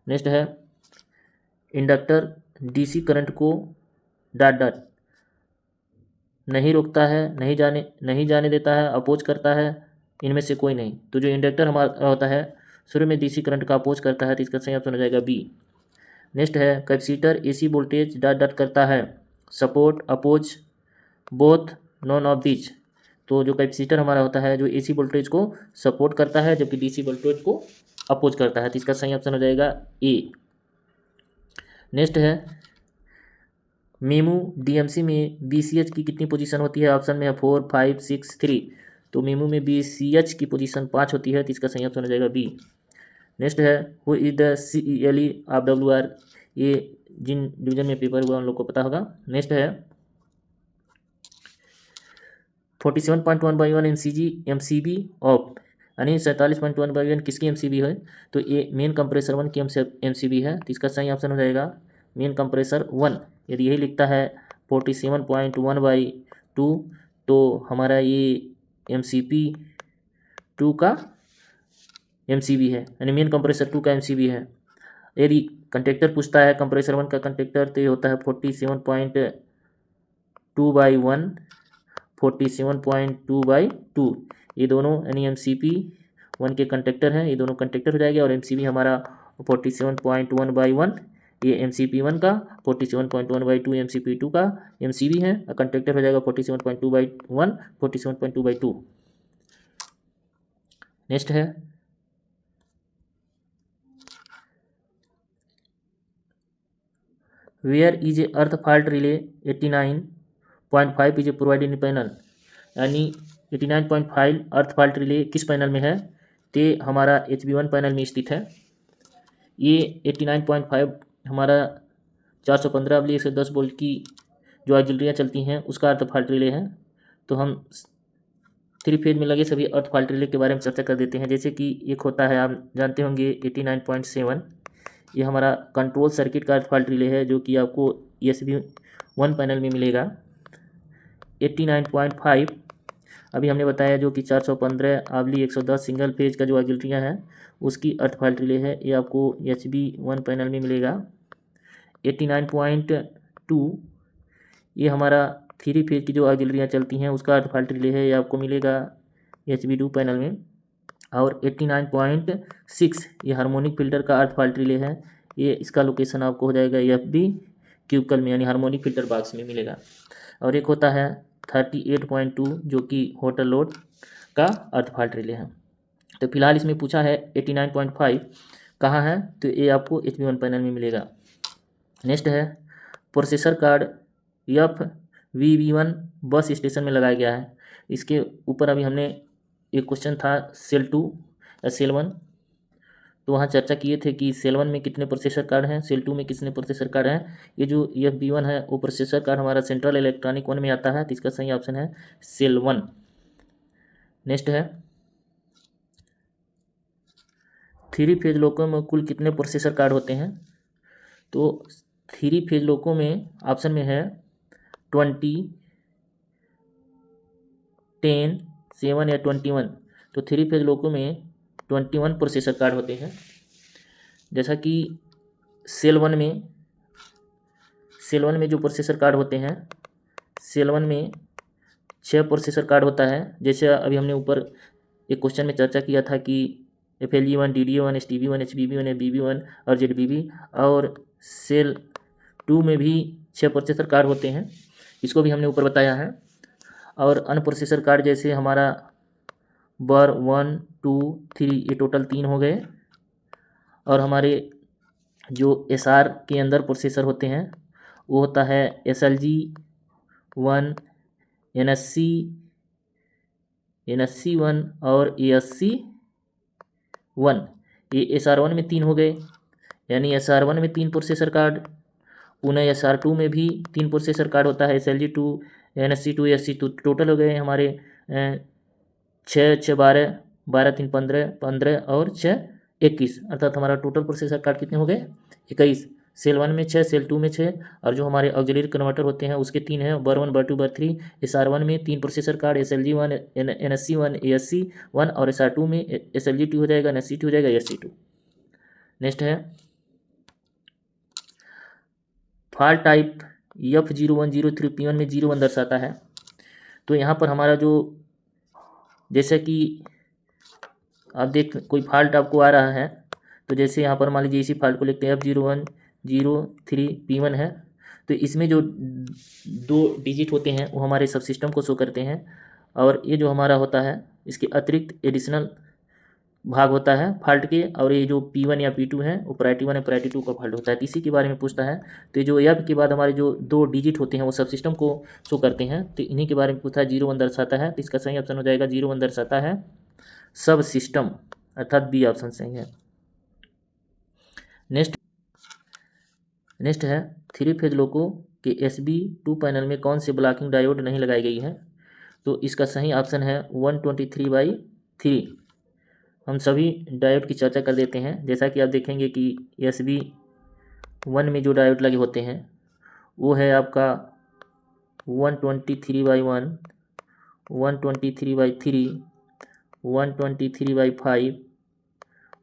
S1: नेक्स्ट है inductor DC current co dot dot नहीं रोकता है, नहीं जाने देता है, अपोज करता है, इनमें से कोई नहीं। तो जो इंडक्टर हमारा होता है शुरू में DC करंट का अपोज करता है तो इसका सही ऑप्शन हो जाएगा बी। नेक्स्ट है capacitor AC voltage dot dot करता है, support, oppose, both, none of these. तो जो कैपेसिटर हमारा होता है जो AC वोल्टेज को सपोर्ट करता है जबकि DC वोल्टेज को अपोज करता है, तो इसका सही ऑप्शन हो जाएगा ए। नेक्स्ट है मेमू DMC में BCH की कितनी पोजीशन होती है? ऑप्शन में है 4, 5, 6, 3। तो मेमू में BCH की पोजीशन 5 होती है तो इसका सही ऑप्शन हो जाएगा बी। नेक्स्ट है who is the CELE of WR। ये जिन डिवीजन में पेपर हुआ उन लोग को पता होगा। नेक्स्ट है 47.1/1 MCB ऑफ यानी 47.1/1 किसकी MCB है? तो ये मेन कंप्रेसर 1 की MCB है तो इसका सही ऑप्शन हो जाएगा मेन कंप्रेसर 1। यदि यही लिखता है 47.1/2 तो हमारा ये MCP2 का MCB है यानी मेन कंप्रेसर 2 का MCB है। यदि कंटेक्टर पूछता है कंप्रेसर 1 का कंटेक्टर तो ये होता है 47.2/1, 47.2/2। ये दोनों यानी MCP1 के कंटेक्टर हैं, ये दोनों कंटेक्टर हो जाएगा और MCB हमारा 47.1/1 ये MCP1 का, 47.1/2 MCP2 का MCB है और कंटेक्टर हो जाएगा 47.2/1, 47.2/2। नेक्स्ट है where is a earth fault relay 89.5 is a provided in panel. यानी 89.5 अर्थ फॉल्ट रिले किस पैनल में है? ते हमारा HB1 पैनल में स्थित है। ये 89.5 हमारा 415/110 वोल्ट की जो ऑक्सिलरियाँ चलती हैं उसका अर्थ फॉल्ट रिले है। तो हम 3 फेज में लगे सभी अर्थ फॉल्ट रिले के बारे में चर्चा कर देते हैं। जैसे कि एक होता है आप जानते होंगे 89.7, ये हमारा कंट्रोल सर्किट का अर्थ फॉल्ट रिले है जो कि आपको SB1 पैनल में मिलेगा। 89.5 अभी हमने बताया जो कि 415/110 सिंगल फेज का जो ऑक्सिलरियाँ हैं उसकी अर्थ फॉल्ट रिले है, ये आपको HB1 पैनल में मिलेगा। 89.2 ये हमारा 3 फेज की जो ऑक्सिलरियाँ चलती हैं उसका अर्थ फॉल्ट रिले है, ये आपको मिलेगा HB2 पैनल में। और 89.6 ये हार्मोनिक फिल्टर का अर्थ फॉल्ट रिले है, ये इसका लोकेशन आपको हो जाएगा FB क्यूबिकल में, यानी हार्मोनिक फिल्टर बॉक्स में मिलेगा। और एक होता है 38.2 जो कि होटल लोड का अर्थ फॉल्ट रिले है। तो फिलहाल इसमें पूछा है 89.5 कहाँ है, तो ये आपको HB1 पैनल में मिलेगा। नेक्स्ट है processor card FVB1 bus station में लगाया गया है। इसके ऊपर अभी हमने एक क्वेश्चन था सेल 2 या सेल 1, तो वहाँ चर्चा किए थे कि सेल 1 में कितने प्रोसेसर कार्ड हैं, सेल 2 में कितने प्रोसेसर कार्ड हैं। ये जो FB1 है वो प्रोसेसर कार्ड हमारा सेंट्रल इलेक्ट्रॉनिक 1 में आता है, तो इसका सही ऑप्शन है सेल 1। नेक्स्ट है 3 फेज लोको में कुल कितने प्रोसेसर कार्ड होते हैं, तो 3 फेज लोको में ऑप्शन में है 20, 10, 7 या 21। तो 3 फेज लोको में 21 प्रोसेसर कार्ड होते हैं। जैसा कि सेल 1 में जो प्रोसेसर कार्ड होते हैं, सेल 1 में 6 प्रोसेसर कार्ड होता है। जैसे अभी हमने ऊपर एक क्वेश्चन में चर्चा किया था कि FLG1, DDA1, STB1, HBB1, FBB1 और ZBB। और सेल 2 में भी 6 प्रोसेसर कार्ड होते हैं, इसको भी हमने ऊपर बताया है। और अन्य प्रोसेसर कार्ड जैसे हमारा बर 1, 2, 3 ये टोटल 3 हो गए। और हमारे जो SR के अंदर प्रोसेसर होते हैं वो होता है SLG1, NSC1 और ASC1। ये SR1 में 3 हो गए, यानी SR1 में 3 प्रोसेसर कार्ड। पुनः SR2 में भी 3 प्रोसेसर कार्ड होता है, SLG2, NSC2, ASC2। टोटल हो गए हमारे 6, 6, 12, 12, 3, 15, 15 और 6, 21। अर्थात हमारा टोटल प्रोसेसर कार्ड कितने हो गए 21। सेल 1 में 6, सेल 2 में 6, और जो हमारे ऑक्सिलरी कन्वर्टर होते हैं उसके 3 हैं, बर 1, बर 2, बर 3। SR1 में 3 processor card, SLG1, NSC1, ASC1। और SR2 में SLG2 हो जाएगा, NSC2 हो जाएगा, ASC2। नेक्स्ट है फॉल्ट टाइप F0103 P1 में 01 दर्शाता है। तो यहाँ पर हमारा जो जैसे कि आप देख कोई फॉल्ट आपको आ रहा है, तो जैसे यहाँ पर मान लीजिए इसी फॉल्ट को लिखते हैं F0103 P1 है, तो इसमें जो 2 डिजिट होते हैं वो हमारे सब सिस्टम को शो करते हैं। और ये जो हमारा होता है इसके अतिरिक्त एडिशनल भाग होता है फॉल्ट के, और ये जो P1 या P2 है वो प्रायोरिटी 1 या प्रायोरिटी 2 का फॉल्ट होता है। तो इसी के बारे में पूछता है। तो ये जो F के बाद हमारे जो 2 डिजिट होते हैं वो सब सिस्टम को शो करते हैं, तो इन्हीं के बारे में पूछता है। 01 दर्शाता है, तो इसका सही ऑप्शन हो जाएगा 01 दर्शाता है सब सिस्टम, अर्थात बी ऑप्शन सही है। नेक्स्ट है 3 फेज लोको के SB2 पैनल में कौन से ब्लॉकिंग डायोड नहीं लगाई गई है, तो इसका सही ऑप्शन है 123/3। हम सभी डायोड की चर्चा कर देते हैं। जैसा कि आप देखेंगे कि SB1 में जो डायोड लगे होते हैं वो है आपका 123/1, 123/3, 123/5,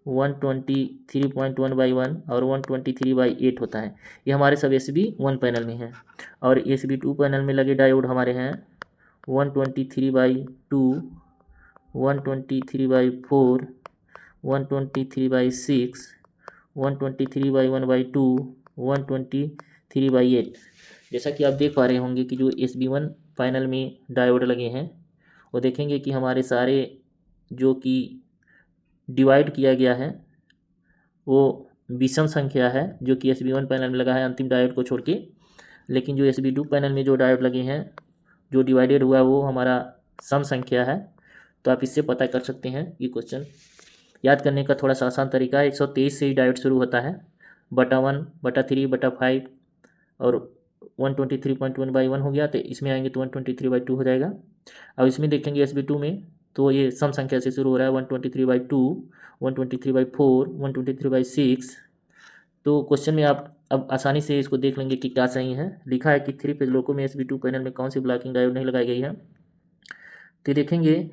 S1: 123.1/1 और 123/8 होता है। ये हमारे सब SB1 पैनल में हैं। और SB2 पैनल में लगे डायोड हमारे हैं 123/2, 123/4, 123/6, 123/1/2, 123/8। जैसा कि आप देख पा रहे होंगे कि जो SB1 पैनल में डायोड लगे हैं वो देखेंगे कि हमारे सारे जो कि डिवाइड किया गया है वो विषम संख्या है, जो कि SB1 पैनल में लगा है अंतिम डायोड को छोड़ के। लेकिन जो SB2 पैनल में जो डायोड लगे हैं जो डिवाइडेड हुआ वो हमारा सम संख्या है। तो आप इससे पता कर सकते हैं। ये क्वेश्चन याद करने का थोड़ा सा आसान तरीका है। 123 से ही डायोड शुरू होता है, बटा 1, बटा 3, बटा 5 और 123.1/1 हो गया, तो इसमें आएंगे तो 123/2 हो जाएगा। अब इसमें देखेंगे SB2 में तो ये सम संख्या से शुरू हो रहा है 123/2, 123/4, 123/6। तो क्वेश्चन में आप अब आसानी से इसको देख लेंगे कि क्या सही है। लिखा है कि 3 फेज लोको में SB2 पैनल में कौन सी ब्लॉकिंग डायोड नहीं लगाई गई है, तो देखेंगे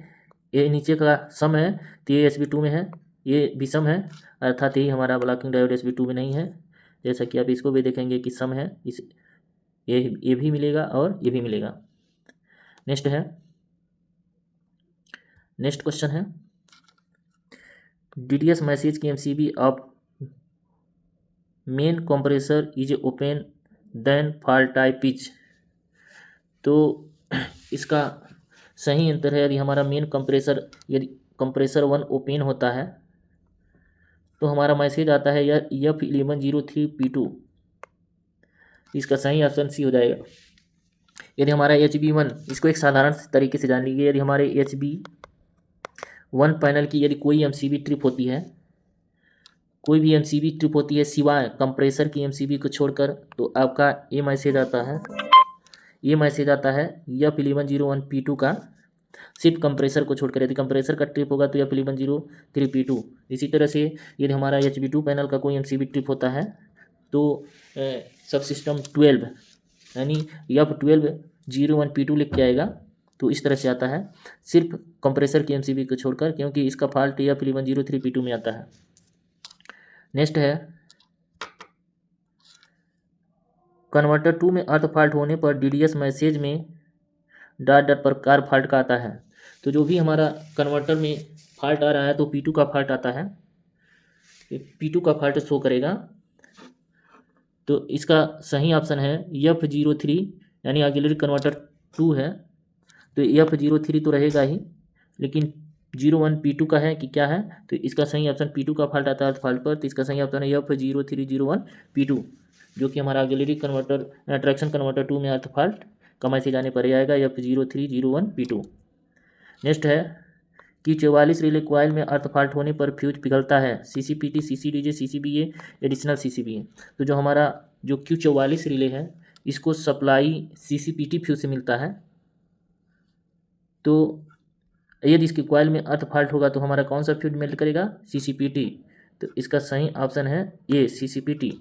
S1: ये नीचे का सम है तो ये SB2 में है, ये विषम है, अर्थात यही हमारा ब्लॉकिंग डायोड SB2 में नहीं है। जैसा कि आप इसको भी देखेंगे कि सम है, इस ये भी मिलेगा और ये भी मिलेगा। नेक्स्ट क्वेश्चन है DTS मैसेज की MCB off main compressor is open then fall type pitch. तो इसका सही आंसर है, यदि हमारा मेन कंप्रेसर, यदि कंप्रेसर 1 ओपन होता है तो हमारा मैसेज आता है F1103P2। इसका सही ऑप्शन सी हो जाएगा। यदि हमारा HB1, इसको एक साधारण तरीके से जान लीजिए, यदि हमारे HB1 पैनल की यदि कोई MCB ट्रिप होती है, कोई भी MCB ट्रिप होती है सिवाय कंप्रेसर की MCB को छोड़कर, तो आपका ये मैसेज आता है F1101P2 का, सिर्फ कंप्रेसर को छोड़कर। यदि कंप्रेसर का ट्रिप होगा तो F1103P2। इसी तरह से यदि हमारा HB2 पैनल का कोई MCB ट्रिप होता है तो सब सिस्टम 12 यानी F1201P2 लिख के आएगा। तो इस तरह से आता है सिर्फ कंप्रेसर की MCB को छोड़कर, क्योंकि इसका फॉल्ट F1103P2 में आता है। नेक्स्ट है कन्वर्टर 2 में अर्थ फॉल्ट होने पर DDS मैसेज में ... प्रकार फॉल्ट का आता है। तो जो भी हमारा कन्वर्टर में फॉल्ट आ रहा है तो P2 का फॉल्ट आता है, P2 का फॉल्ट शो करेगा। तो इसका सही ऑप्शन है F03, यानी ऑक्सिलरी कन्वर्टर 2 है तो F03 तो रहेगा ही, लेकिन 01 P2 का है कि क्या है, तो इसका सही ऑप्शन P2 का फॉल्ट आता है अर्थ फॉल्ट पर। तो इसका सही ऑप्शन है F0301 P2, जो कि हमारा ऑक्सिलरी कन्वर्टर ट्रैक्शन कन्वर्टर 2 में अर्थ फॉल्ट का मैसेज आने पर आएगा F0301 P2। नेक्स्ट है कि 44 रिले कॉइल में अर्थ फॉल्ट होने पर फ्यूज पिघलता है, CCPT, CCDJ, CCBA, additional CCBA। तो जो हमारा जो Q44 रिले है इसको सप्लाई CCPT फ्यूज से मिलता है। तो यदि इसके कॉइल में अर्थ फॉल्ट होगा तो हमारा कौन सा फ्यूज मेल्ट करेगा, CCPT। तो इसका सही ऑप्शन है ये CCPT।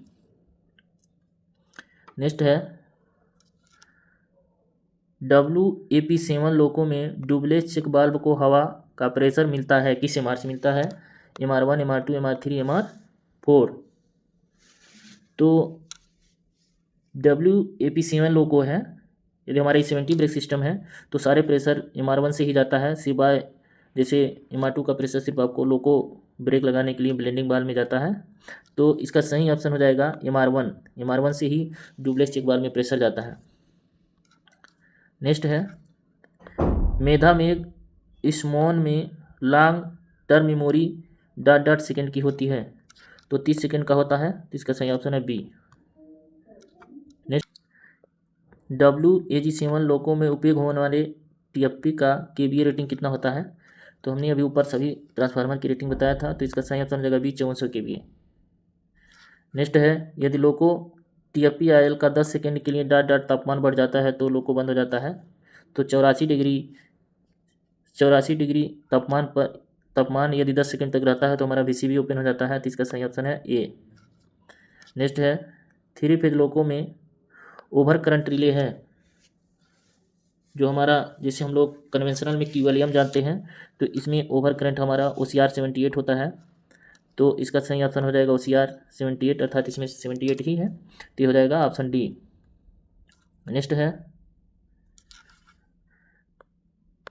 S1: नेक्स्ट है WAP7 लोको में डुबलेस चेक वाल्व को हवा का प्रेशर मिलता है, किस MR से मिलता है, MR1, MR2, MR3, MR4। तो WAP7 लोको है, यदि हमारा 70 ब्रेक सिस्टम है तो सारे प्रेशर MR1 से ही जाता है, सिवाय जैसे MR2 का प्रेशर सिर्फ आपको लोको ब्रेक लगाने के लिए ब्लेंडिंग बाल में जाता है। तो इसका सही ऑप्शन हो जाएगा MR1 से ही डुबलेस चेक वाल्व में प्रेशर जाता है। नेक्स्ट है मेधा मेघ स्मॉन में लॉन्ग टर्म मेमोरी ... सेकेंड की होती है, तो 30 सेकेंड का होता है, तो इसका सही ऑप्शन है B। नेक्स्ट WAG7 लोको में उपयोग होने वाले TFP का KVA रेटिंग कितना होता है, तो हमने अभी ऊपर सभी ट्रांसफार्मर की रेटिंग बताया था, तो इसका सही ऑप्शन हो जाएगा B, 5400 KVA। नेक्स्ट है यदि लोको TFP आयल का 10 सेकेंड के लिए ... तापमान बढ़ जाता है तो लोको बंद हो जाता है। तो 84 डिग्री तापमान यदि 10 सेकेंड तक रहता है तो हमारा VCB ओपन हो जाता है, तो इसका सही ऑप्शन है A। नेक्स्ट है 3 फेज लोको में ओवर करंट रिले है, जो हमारा जैसे हम लोग कन्वेंशनल में QLM जानते हैं, तो इसमें ओवर करंट हमारा OCR 78 होता है, तो इसका सही ऑप्शन हो जाएगा OCR 78, अर्थात इसमें 78 ही है, तो हो जाएगा ऑप्शन D। नेक्स्ट है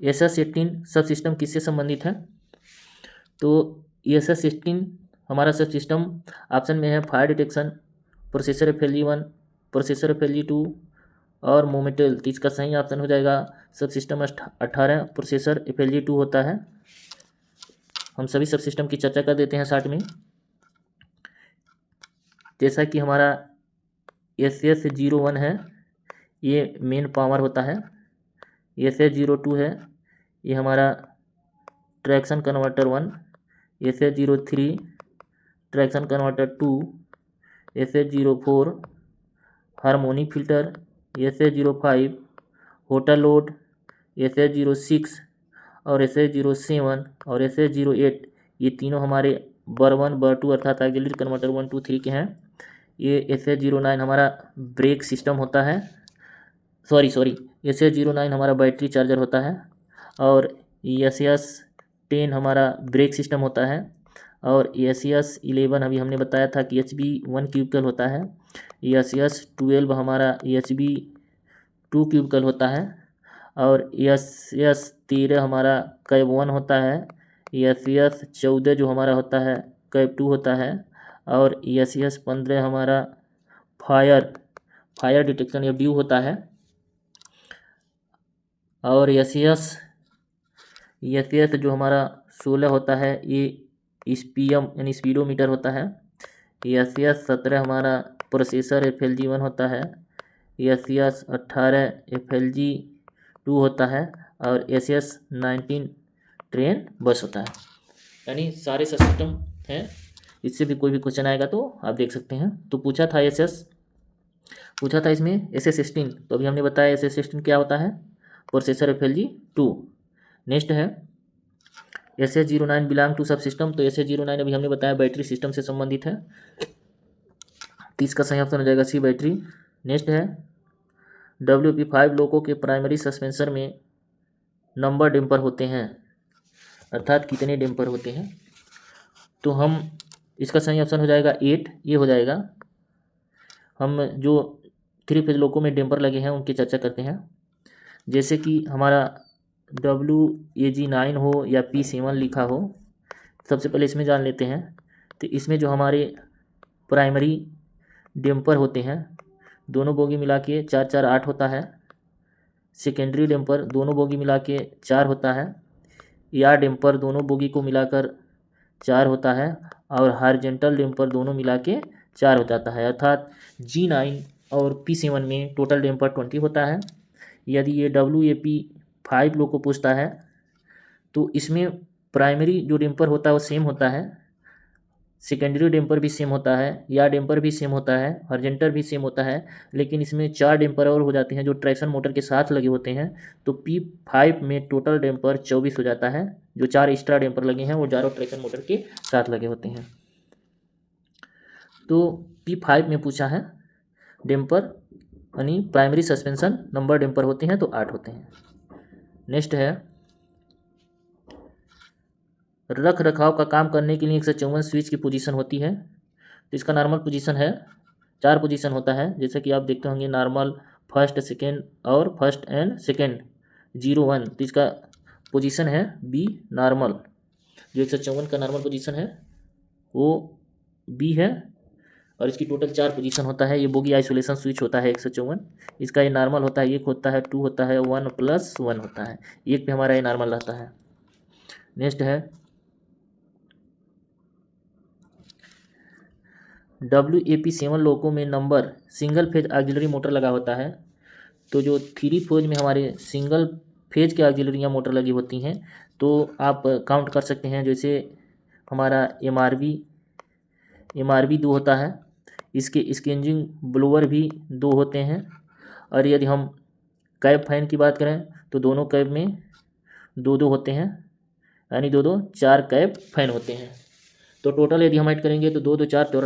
S1: SS18 सब सिस्टम किससे संबंधित है, तो SS18 हमारा सब सिस्टम ऑप्शन में है fire detection, processor FLG1, processor FLG2 और मोमेटेल। तो इसका सही ऑप्शन हो जाएगा सब सिस्टम 18 प्रोसेसर FLG2 होता है। हम सभी सब सिस्टम की चर्चा कर देते हैं शॉर्ट में। जैसा कि हमारा SS01 है, ये मेन पावर होता है, SS02 है, ये हमारा traction converter 1, SS03 traction converter 2, SS04 harmonic filter, SS05 hotel load, SS06 और SS07 और SS08, ये तीनों हमारे बर 1 बर 2 अर्थात ऑक्सिलरी कन्वर्टर 1, 2, 3 के हैं। ये SS09 हमारा ब्रेक सिस्टम होता है, SS09 हमारा बैटरी चार्जर होता है, और SS10 हमारा ब्रेक सिस्टम होता है, और ACS11 अभी हमने बताया था कि HB1 क्यूबिकल होता है। ACS12 हमारा HB2 क्यूबिकल होता है। और ACS13 हमारा कैब 1 होता है। ACS14 जो हमारा होता है कैब 2 होता है। और ACS15 हमारा फायर डिटेक्शन या ड्यू होता है। और ACS जो हमारा 16 होता है ये SPM यानी स्पीडोमीटर होता है। ACS17 हमारा प्रोसेसर FLG1 होता है। ACS18 FLG2 होता है। और ACS19 ट्रेन बस होता है। यानी सारे सिस्टम हैं। इससे भी कोई भी क्वेश्चन आएगा तो आप देख सकते हैं। तो पूछा था इसमें SS16, तो अभी हमने बताया SS16 क्या होता है, प्रोसेसर FLG2। नेक्स्ट है SS09 बिलोंग टू सब सिस्टम, तो SS09 अभी हमने बताया बैटरी सिस्टम से संबंधित है, तो इसका सही ऑप्शन हो जाएगा सी, बैटरी। नेक्स्ट है WP5 लोको के प्राइमरी सस्पेंसर में नंबर डेम्पर होते हैं, अर्थात कितने डेम्पर होते हैं, तो हम इसका सही ऑप्शन हो जाएगा 8, ये हो जाएगा। हम जो 3 फेज लोको में डेम्पर लगे हैं उनकी चर्चा करते हैं। जैसे कि हमारा WAG9 हो या P7 लिखा हो, सबसे पहले इसमें जान लेते हैं। तो इसमें जो हमारे प्राइमरी डेम्पर होते हैं दोनों बोगी मिला के 4 4 8 होता है। सेकेंडरी डेम्पर दोनों बोगी मिला के 4 होता है। या डेम्पर दोनों बोगी को मिलाकर 4 होता है। और हॉरिजॉन्टल डेम्पर दोनों मिला के 4 हो जाता है। अर्थात G9 और P7 में टोटल डेम्पर 20 होता है। यदि ये WAP5 लोग को पूछता है तो इसमें प्राइमरी जो डेम्पर होता है वो सेम होता है, सेकेंडरी डेम्पर भी सेम होता है, या डेम्पर भी सेम होता है, हॉरिजॉन्टल भी सेम होता है, लेकिन इसमें 4 डेम्पर और हो जाते हैं जो ट्रैक्शन मोटर के साथ लगे होते हैं। तो P5 में टोटल डेम्पर 24 हो जाता है। जो 4 एक्स्ट्रा डेम्पर लगे हैं वो चारों ट्रैक्शन मोटर के साथ लगे होते हैं। तो P5 में पूछा है डेम्पर यानी प्राइमरी सस्पेंशन नंबर डेम्पर होते हैं तो 8 होते हैं। नेक्स्ट है रख रखाव का काम करने के लिए 154 स्विच की पोजीशन होती है, तो इसका नॉर्मल पोजीशन है 4 पोजीशन होता है। जैसे कि आप देखते होंगे नॉर्मल, फर्स्ट, सेकेंड और फर्स्ट एंड सेकेंड 01, तो इसका पोजीशन है बी नॉर्मल। जो 154 का नॉर्मल पोजीशन है वो बी है। और इसकी टोटल 4 पोजीशन होता है। ये बोगी आइसोलेशन स्विच होता है 154, इसका ये नॉर्मल होता है 1 होता है 2 होता है 1+1 होता है, 1 पे हमारा ये नॉर्मल रहता है। नेक्स्ट है WAP7 लोको में number single phase auxiliary motor लगा होता है। तो जो 3 फेज में हमारे सिंगल फेज के ऑक्सिलरी मोटर लगी होती हैं तो आप काउंट कर सकते हैं। जैसे हमारा MRB 2 होता है, इसके स्केंजिंग ब्लोअर भी 2 होते हैं। और यदि हम कैब फैन की बात करें तो दोनों कैब में 2 होते हैं, यानी 2 4 कैब फैन होते हैं। तो टोटल यदि हम ऐड करेंगे तो 2 2 4 तो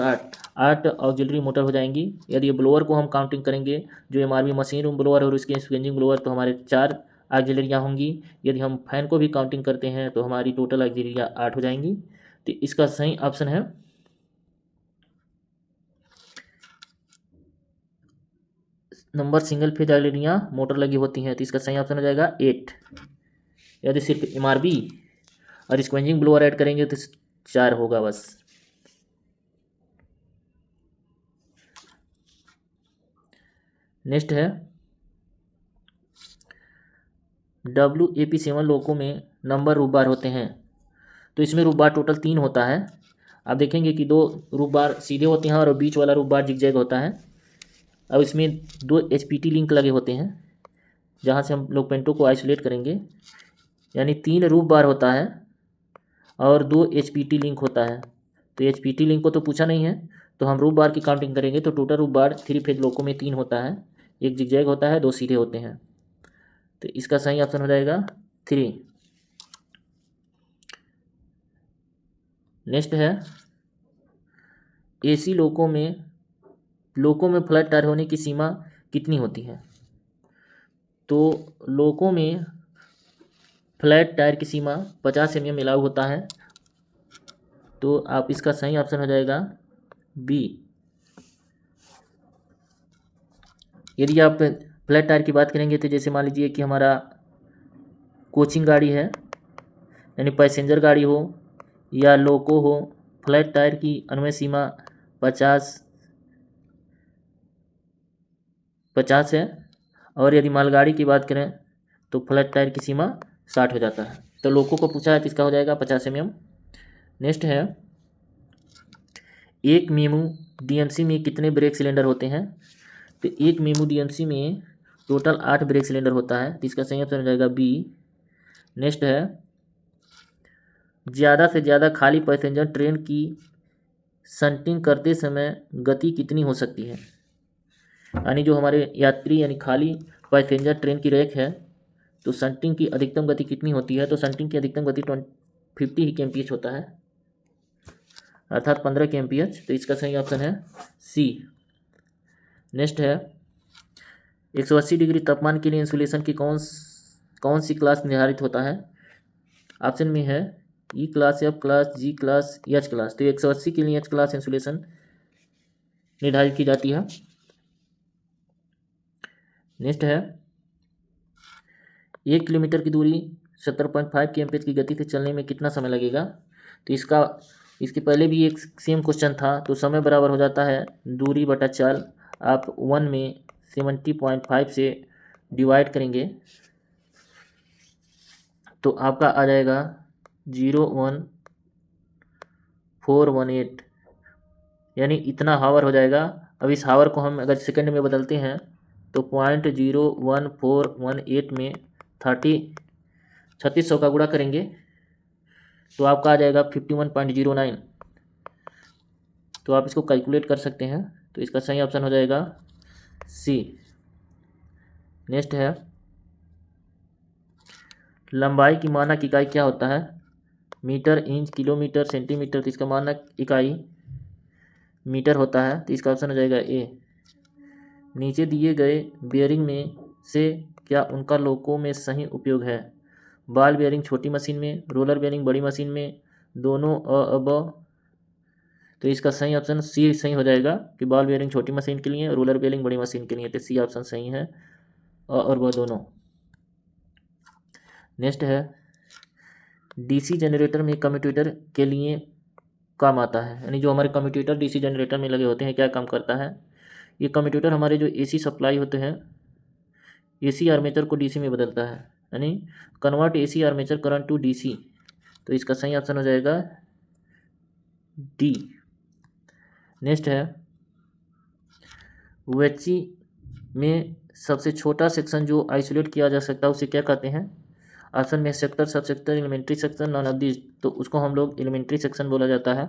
S1: 8 ऑक्सिलरी मोटर हो जाएंगी। यदि ब्लोअर को हम काउंटिंग करेंगे जो MRB मशीन रूम ब्लोअर और उसके स्केंजिंग ब्लोअर, तो हमारे 4 ऑक्सिलरियाँ होंगी। यदि हम फैन को भी काउंटिंग करते हैं तो हमारी टोटल ऑक्सिलरियाँ 8 हो जाएंगी। तो इसका सही ऑप्शन है नंबर सिंगल फेज ऑक्सिलरियाँ मोटर लगी होती हैं, तो इसका सही ऑप्शन हो जाएगा 8। यदि सिर्फ MRB और स्केंजिंग ब्लोअर ऐड करेंगे तो 4 होगा बस। नेक्स्ट है WAP7 लोको में नंबर रूप बार होते हैं, तो इसमें रूप बार टोटल 3 होता है। आप देखेंगे कि 2 रूप बार सीधे होते हैं और बीच वाला रूप बार जिगजैग होता है। अब इसमें 2 HPT लिंक लगे होते हैं जहाँ से हम लोग पेंटो को आइसोलेट करेंगे, यानी 3 रूप बार होता है और 2 HPT लिंक होता है। तो HPT लिंक को तो पूछा नहीं है, तो हम रूप बार की काउंटिंग करेंगे तो टोटल रूप बार 3 फेज लोको में 3 होता है, 1 जिगजैग होता है, 2 सीधे होते हैं। तो इसका सही ऑप्शन हो जाएगा 3। नेक्स्ट है AC लोको में फ्लैट टायर होने की सीमा कितनी होती है। तो लोको में फ्लैट टायर की सीमा 50 mm अलाउ होता है। तो आप इसका सही ऑप्शन हो जाएगा बी। यदि आप फ्लैट टायर की बात करेंगे तो जैसे मान लीजिए कि हमारा कोचिंग गाड़ी है, यानी पैसेंजर गाड़ी हो या लोको हो, फ्लैट टायर की अनुमेय सीमा 50 है। और यदि मालगाड़ी की बात करें तो फ्लैट टायर की सीमा 60 हो जाता है। तो लोको को पूछा है तो इसका हो जाएगा 50 mm। नेक्स्ट है, एक मीमू डीएमसी में कितने ब्रेक सिलेंडर होते हैं? तो एक मीमू डीएमसी में टोटल 8 ब्रेक सिलेंडर होता है, तो इसका सही ऑप्शन हो जाएगा बी। नेक्स्ट है, ज़्यादा से ज़्यादा खाली पैसेंजर ट्रेन की शंटिंग करते समय गति कितनी हो सकती है? यानी जो हमारे यात्री यानी खाली पैसेंजर ट्रेन की रैक है, तो शंटिंग की अधिकतम गति कितनी होती है? तो शंटिंग की अधिकतम गति 50 kmph होता है, अर्थात 15 kmph। तो इसका सही ऑप्शन है सी। नेक्स्ट है, 180 डिग्री तापमान के लिए इंसुलेशन की कौन सी क्लास निर्धारित होता है? ऑप्शन में है ई क्लास, एफ क्लास, जी क्लास, एच क्लास। तो 180 के लिए एच क्लास इंसुलेशन निर्धारित की जाती है। नेक्स्ट है, 1 किलोमीटर की दूरी 70.5 kmph की गति से चलने में कितना समय लगेगा? तो इसके पहले भी एक सेम क्वेश्चन था, तो समय बराबर हो जाता है दूरी बटा चाल। आप 1 में 70.5 से डिवाइड करेंगे तो आपका आ जाएगा 01418, यानी इतना हावर हो जाएगा। अब इस हावर को हम अगर सेकंड में बदलते हैं तो 0.01418 में 3600 का गुणा करेंगे तो आपका आ जाएगा 51.09। तो आप इसको कैलकुलेट कर सकते हैं, तो इसका सही ऑप्शन हो जाएगा सी। नेक्स्ट है, लंबाई की मानक इकाई क्या होता है? Metre, inch, kilometre, centimetre. तो इसका मानक इकाई मीटर होता है, तो इसका ऑप्शन हो जाएगा ए। नीचे दिए गए बेयरिंग में से क्या उनका लोको में सही उपयोग है? बॉल बेयरिंग छोटी मशीन में, रोलर बेयरिंग बड़ी मशीन में, दोनों अब। तो इसका सही ऑप्शन सी सही हो जाएगा कि बॉल बेयरिंग छोटी मशीन के लिए, रोलर बेयरिंग बड़ी मशीन के लिए। तो सी ऑप्शन सही है, और वह दोनों। नेक्स्ट है, डीसी जनरेटर में कम्यूटेटर के लिए काम आता है, यानी जो हमारे कम्यूटेटर डीसी जनरेटर में लगे होते हैं क्या काम करता है? ये कम्यूटेटर हमारे जो एसी सप्लाई होते हैं, एसी आर्मेचर को डीसी में बदलता है, यानी convert AC armature current to DC. तो इसका सही ऑप्शन हो जाएगा डी। नेक्स्ट है, वेची में सबसे छोटा सेक्शन जो आइसोलेट किया जा सकता है उसे क्या कहते हैं? ऑप्शन में sector, sub sector, elementary section, none of this. तो उसको हम लोग एलिमेंट्री सेक्शन बोला जाता है।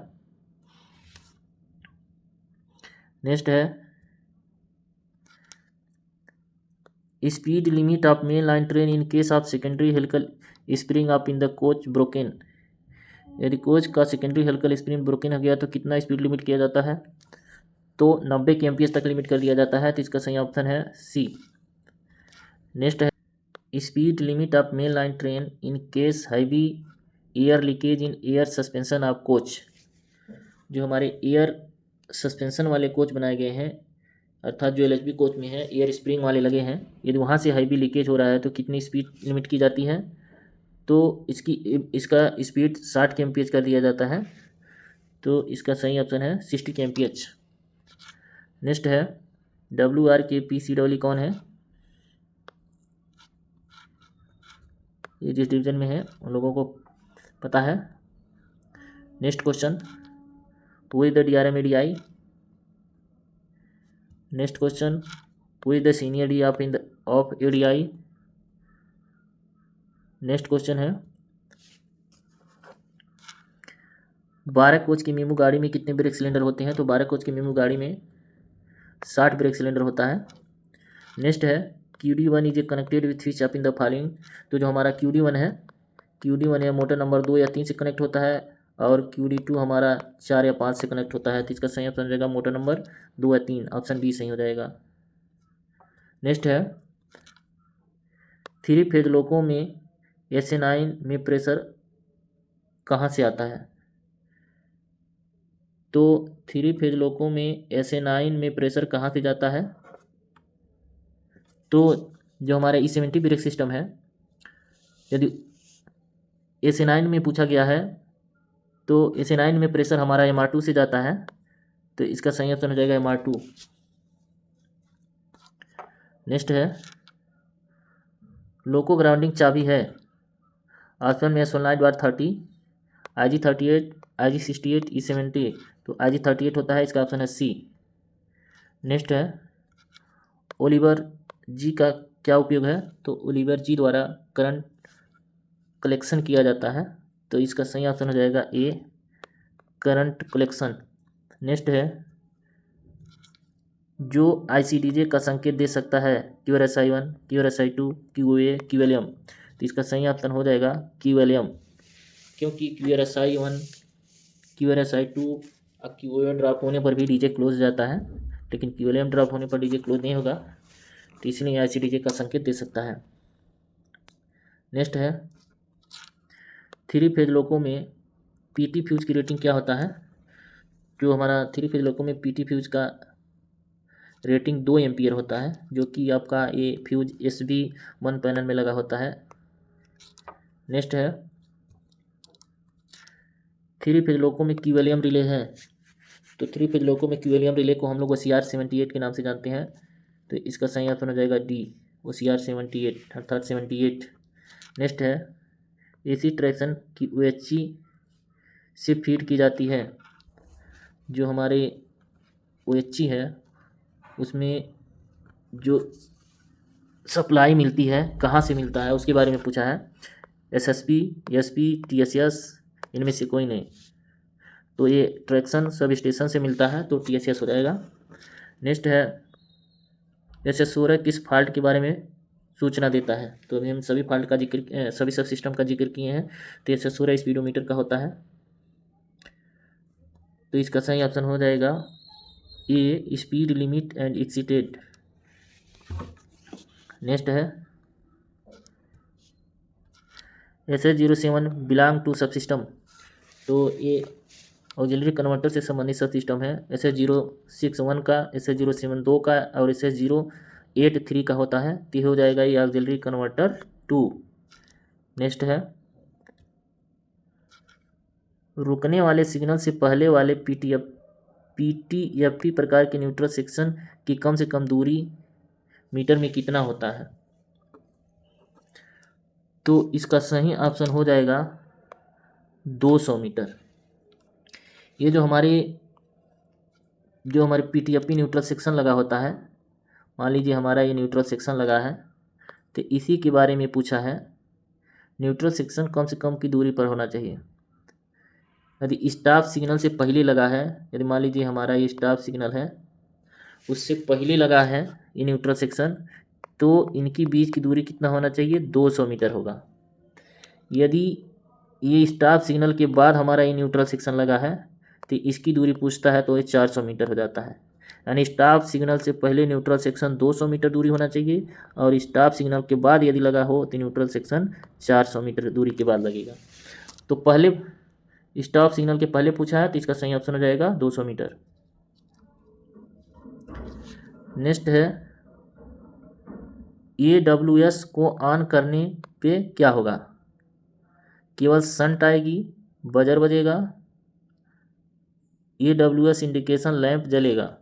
S1: नेक्स्ट है, speed limit of main line train in case of secondary helical spring of in the coach broken. यदि कोच का सेकेंडरी हेलिकल स्प्रिंग ब्रोकन हो गया तो कितना स्पीड लिमिट किया जाता है? तो 90 kmph तक लिमिट कर दिया जाता है, तो इसका सही ऑप्शन है सी। नेक्स्ट है, speed limit of main line train in case heavy air leakage in air suspension of coach. जो हमारे एयर सस्पेंशन वाले कोच बनाए गए हैं, अर्थात जो एलएचबी कोच में है एयर स्प्रिंग वाले लगे हैं, यदि वहाँ से हैवी लीकेज हो रहा है तो कितनी स्पीड लिमिट की जाती है? तो इसका स्पीड 60 kmph कर दिया जाता है, तो इसका सही ऑप्शन है 60 kmph। नेक्स्ट है, WRKPCW कौन है? ये जिस डिवीजन में है उन लोगों को पता है। Next question, who is the DRMADI? Next question, who is the senior D of ADI? Next question है, 12 कोच की मेमू गाड़ी में कितने ब्रेक सिलेंडर होते हैं? तो 12 कोच की मेमू गाड़ी में 60 ब्रेक सिलेंडर होता है। नेक्स्ट है, QD1 is a connected with which of in the following? तो जो हमारा QD1 है मोटर नंबर 2 या 3 से कनेक्ट होता है, और QD2 हमारा 4 या 5 से कनेक्ट होता है। तो इसका सही ऑप्शन हो जाएगा मोटर नंबर 2 या 3, ऑप्शन बी सही हो जाएगा। नेक्स्ट है, 3 फेज लोको में SN9 में प्रेशर कहाँ से आता है? तो 3 फेज लोको में SA9 में प्रेशर कहाँ से जाता है? तो जो हमारा E70 ब्रेक सिस्टम है, यदि SA9 में पूछा गया है तो SA9 में प्रेशर हमारा MR2 से जाता है, तो इसका सही ऑप्शन हो जाएगा MR2। नेक्स्ट है लोको ग्राउंडिंग चाबी है, ऑप्शन में सोलनॉइड बार 30, IG38, IG68, E70, तो IG38 होता है, इसका ऑप्शन है सी। नेक्स्ट है ओलिवर जी का क्या उपयोग है? तो ओलिवर जी द्वारा करंट कलेक्शन किया जाता है, तो इसका सही ऑप्शन हो जाएगा ए, करंट कलेक्शन। नेक्स्ट है जो ICDJ का संकेत दे सकता है, QRSI1, QRSI2, QOA, QLM, तो इसका सही ऑप्शन हो जाएगा QLM, क्योंकि QRSI1, QRSI2 और QOA ड्रॉप होने पर भी डीजे क्लोज जाता है, लेकिन QLM ड्रॉप होने पर डीजे क्लोज नहीं होगा, तो इसलिए ICDJ का संकेत दे सकता है। नेक्स्ट है 3 फेज लोको में PT फ्यूज की रेटिंग क्या होता है? जो हमारा 3 फेज लोको में PT फ्यूज का रेटिंग 2 एम्पियर होता है, जो कि आपका ये फ्यूज SB1 पैनल में लगा होता है। नेक्स्ट है 3 फेज लोको में QLM रिले है, तो 3 फेज लोको में QLM रिले को हम लोग OCR78 के नाम से जानते हैं, तो इसका सही ऑप्शन हो जाएगा डी, OCR78 अर्थात 78। नेक्स्ट है AC ट्रैक्शन की OHC से फीड की जाती है, जो हमारे OHC है उसमें जो सप्लाई मिलती है कहाँ से मिलता है उसके बारे में पूछा है। SSP, SP, TSS, इनमें से कोई नहीं, तो ये ट्रैक्शन सब स्टेशन से मिलता है, तो TSS हो जाएगा। नेक्स्ट है SS16 किस फॉल्ट के बारे में सूचना देता है? तो अभी हम सभी फॉल्ट का जिक्र, सभी सब सिस्टम का जिक्र किए हैं, तो SS16 स्पीडोमीटर का होता है, तो इसका सही ऑप्शन हो जाएगा ए, स्पीड लिमिट एंड एक्सीटेड। नेक्स्ट है SS07 बिलोंग टू सब सिस्टम, तो ये ऑक्सिलरी कन्वर्टर से संबंधित सब सिस्टम है। SS061 का, SS072 का और SS083 का होता है, तो हो जाएगा ये ऑक्सिलरी कन्वर्टर 2। नेक्स्ट है रुकने वाले सिग्नल से पहले वाले PTFE प्रकार के न्यूट्रल सेक्शन की कम से कम दूरी मीटर में कितना होता है? तो इसका सही ऑप्शन हो जाएगा 200 मीटर। ये जो हमारे PTFE न्यूट्रल सेक्शन लगा होता है, मान लीजिए हमारा ये न्यूट्रल सेक्शन लगा है, तो इसी के बारे में पूछा है, न्यूट्रल सेक्शन कम से कम की दूरी पर होना चाहिए। यदि स्टॉप सिग्नल से पहले लगा है, यदि मान लीजिए हमारा ये स्टॉप सिग्नल है उससे पहले लगा है ये न्यूट्रल सेक्शन, तो इनकी बीच की दूरी कितना होना चाहिए? 200 मीटर होगा। यदि ये स्टॉप सिग्नल के बाद हमारा ये न्यूट्रल सेक्शन लगा है तो इसकी दूरी पूछता है, तो ये 400 मीटर हो जाता है। यानी स्टॉप सिग्नल से पहले न्यूट्रल सेक्शन 200 मीटर दूरी होना चाहिए, और स्टॉप सिग्नल के बाद यदि लगा हो तो न्यूट्रल सेक्शन 400 मीटर दूरी के बाद लगेगा। तो पहले स्टॉप सिग्नल के पहले पूछा है, तो इसका सही ऑप्शन हो जाएगा 200 मीटर। नेक्स्ट है AWS को ऑन करने पे क्या होगा? केवल संट आएगी, बजर बजेगा, AWS इंडिकेशन लैंप जलेगा,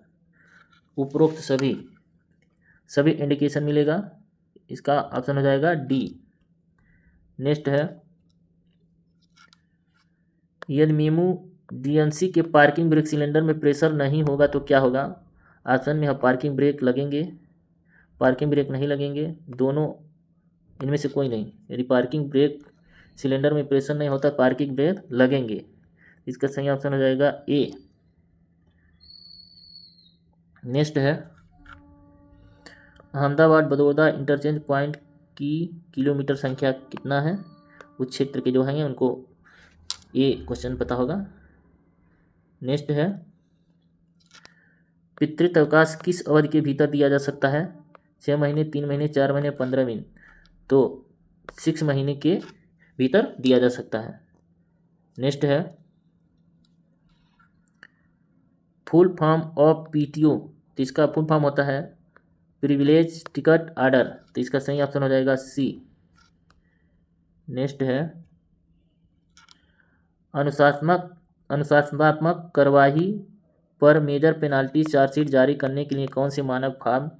S1: उपरोक्त सभी इंडिकेशन मिलेगा, इसका ऑप्शन हो जाएगा डी। नेक्स्ट है यदि मेमू DNC के पार्किंग ब्रेक सिलेंडर में प्रेशर नहीं होगा तो क्या होगा? ऑप्शन में पार्किंग ब्रेक लगेंगे, पार्किंग ब्रेक नहीं लगेंगे, दोनों इनमें से कोई नहीं। यदि पार्किंग ब्रेक सिलेंडर में प्रेशर नहीं होता, पार्किंग ब्रेक लगेंगे, इसका सही ऑप्शन हो जाएगा ए। नेक्स्ट है अहमदाबाद बड़ौदा इंटरचेंज पॉइंट की किलोमीटर संख्या कितना है? उस क्षेत्र के जो हैं उनको ये क्वेश्चन पता होगा। नेक्स्ट है पितृत्व अवकाश किस अवधि के भीतर दिया जा सकता है? 6 महीने, 3 महीने, 4 महीने, 15 दिन, तो 6 महीने के भीतर दिया जा सकता है। नेक्स्ट है फुल फॉर्म ऑफ पीटीओ, तो इसका फुल फॉर्म होता है प्रिविलेज टिकट ऑर्डर, तो इसका सही ऑप्शन हो जाएगा सी। नेक्स्ट है अनुशासनात्मक कार्यवाही पर मेजर पेनाल्टी चार्जशीट जारी करने के लिए कौन से मानक फॉर्म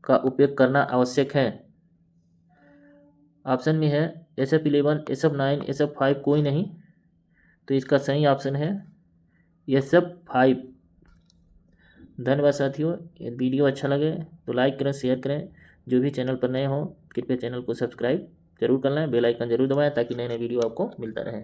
S1: का उपयोग करना आवश्यक है। ऑप्शन में है SF11, SF9, SF5 कोई नहीं, तो इसका सही ऑप्शन है SF5। धन्यवाद साथियों, ये वीडियो अच्छा लगे तो लाइक करें, शेयर करें। जो भी चैनल पर नए हों कृपया चैनल को सब्सक्राइब जरूर कर लें, बेल आइकन जरूर दबाएं ताकि नए नए वीडियो आपको मिलता रहे।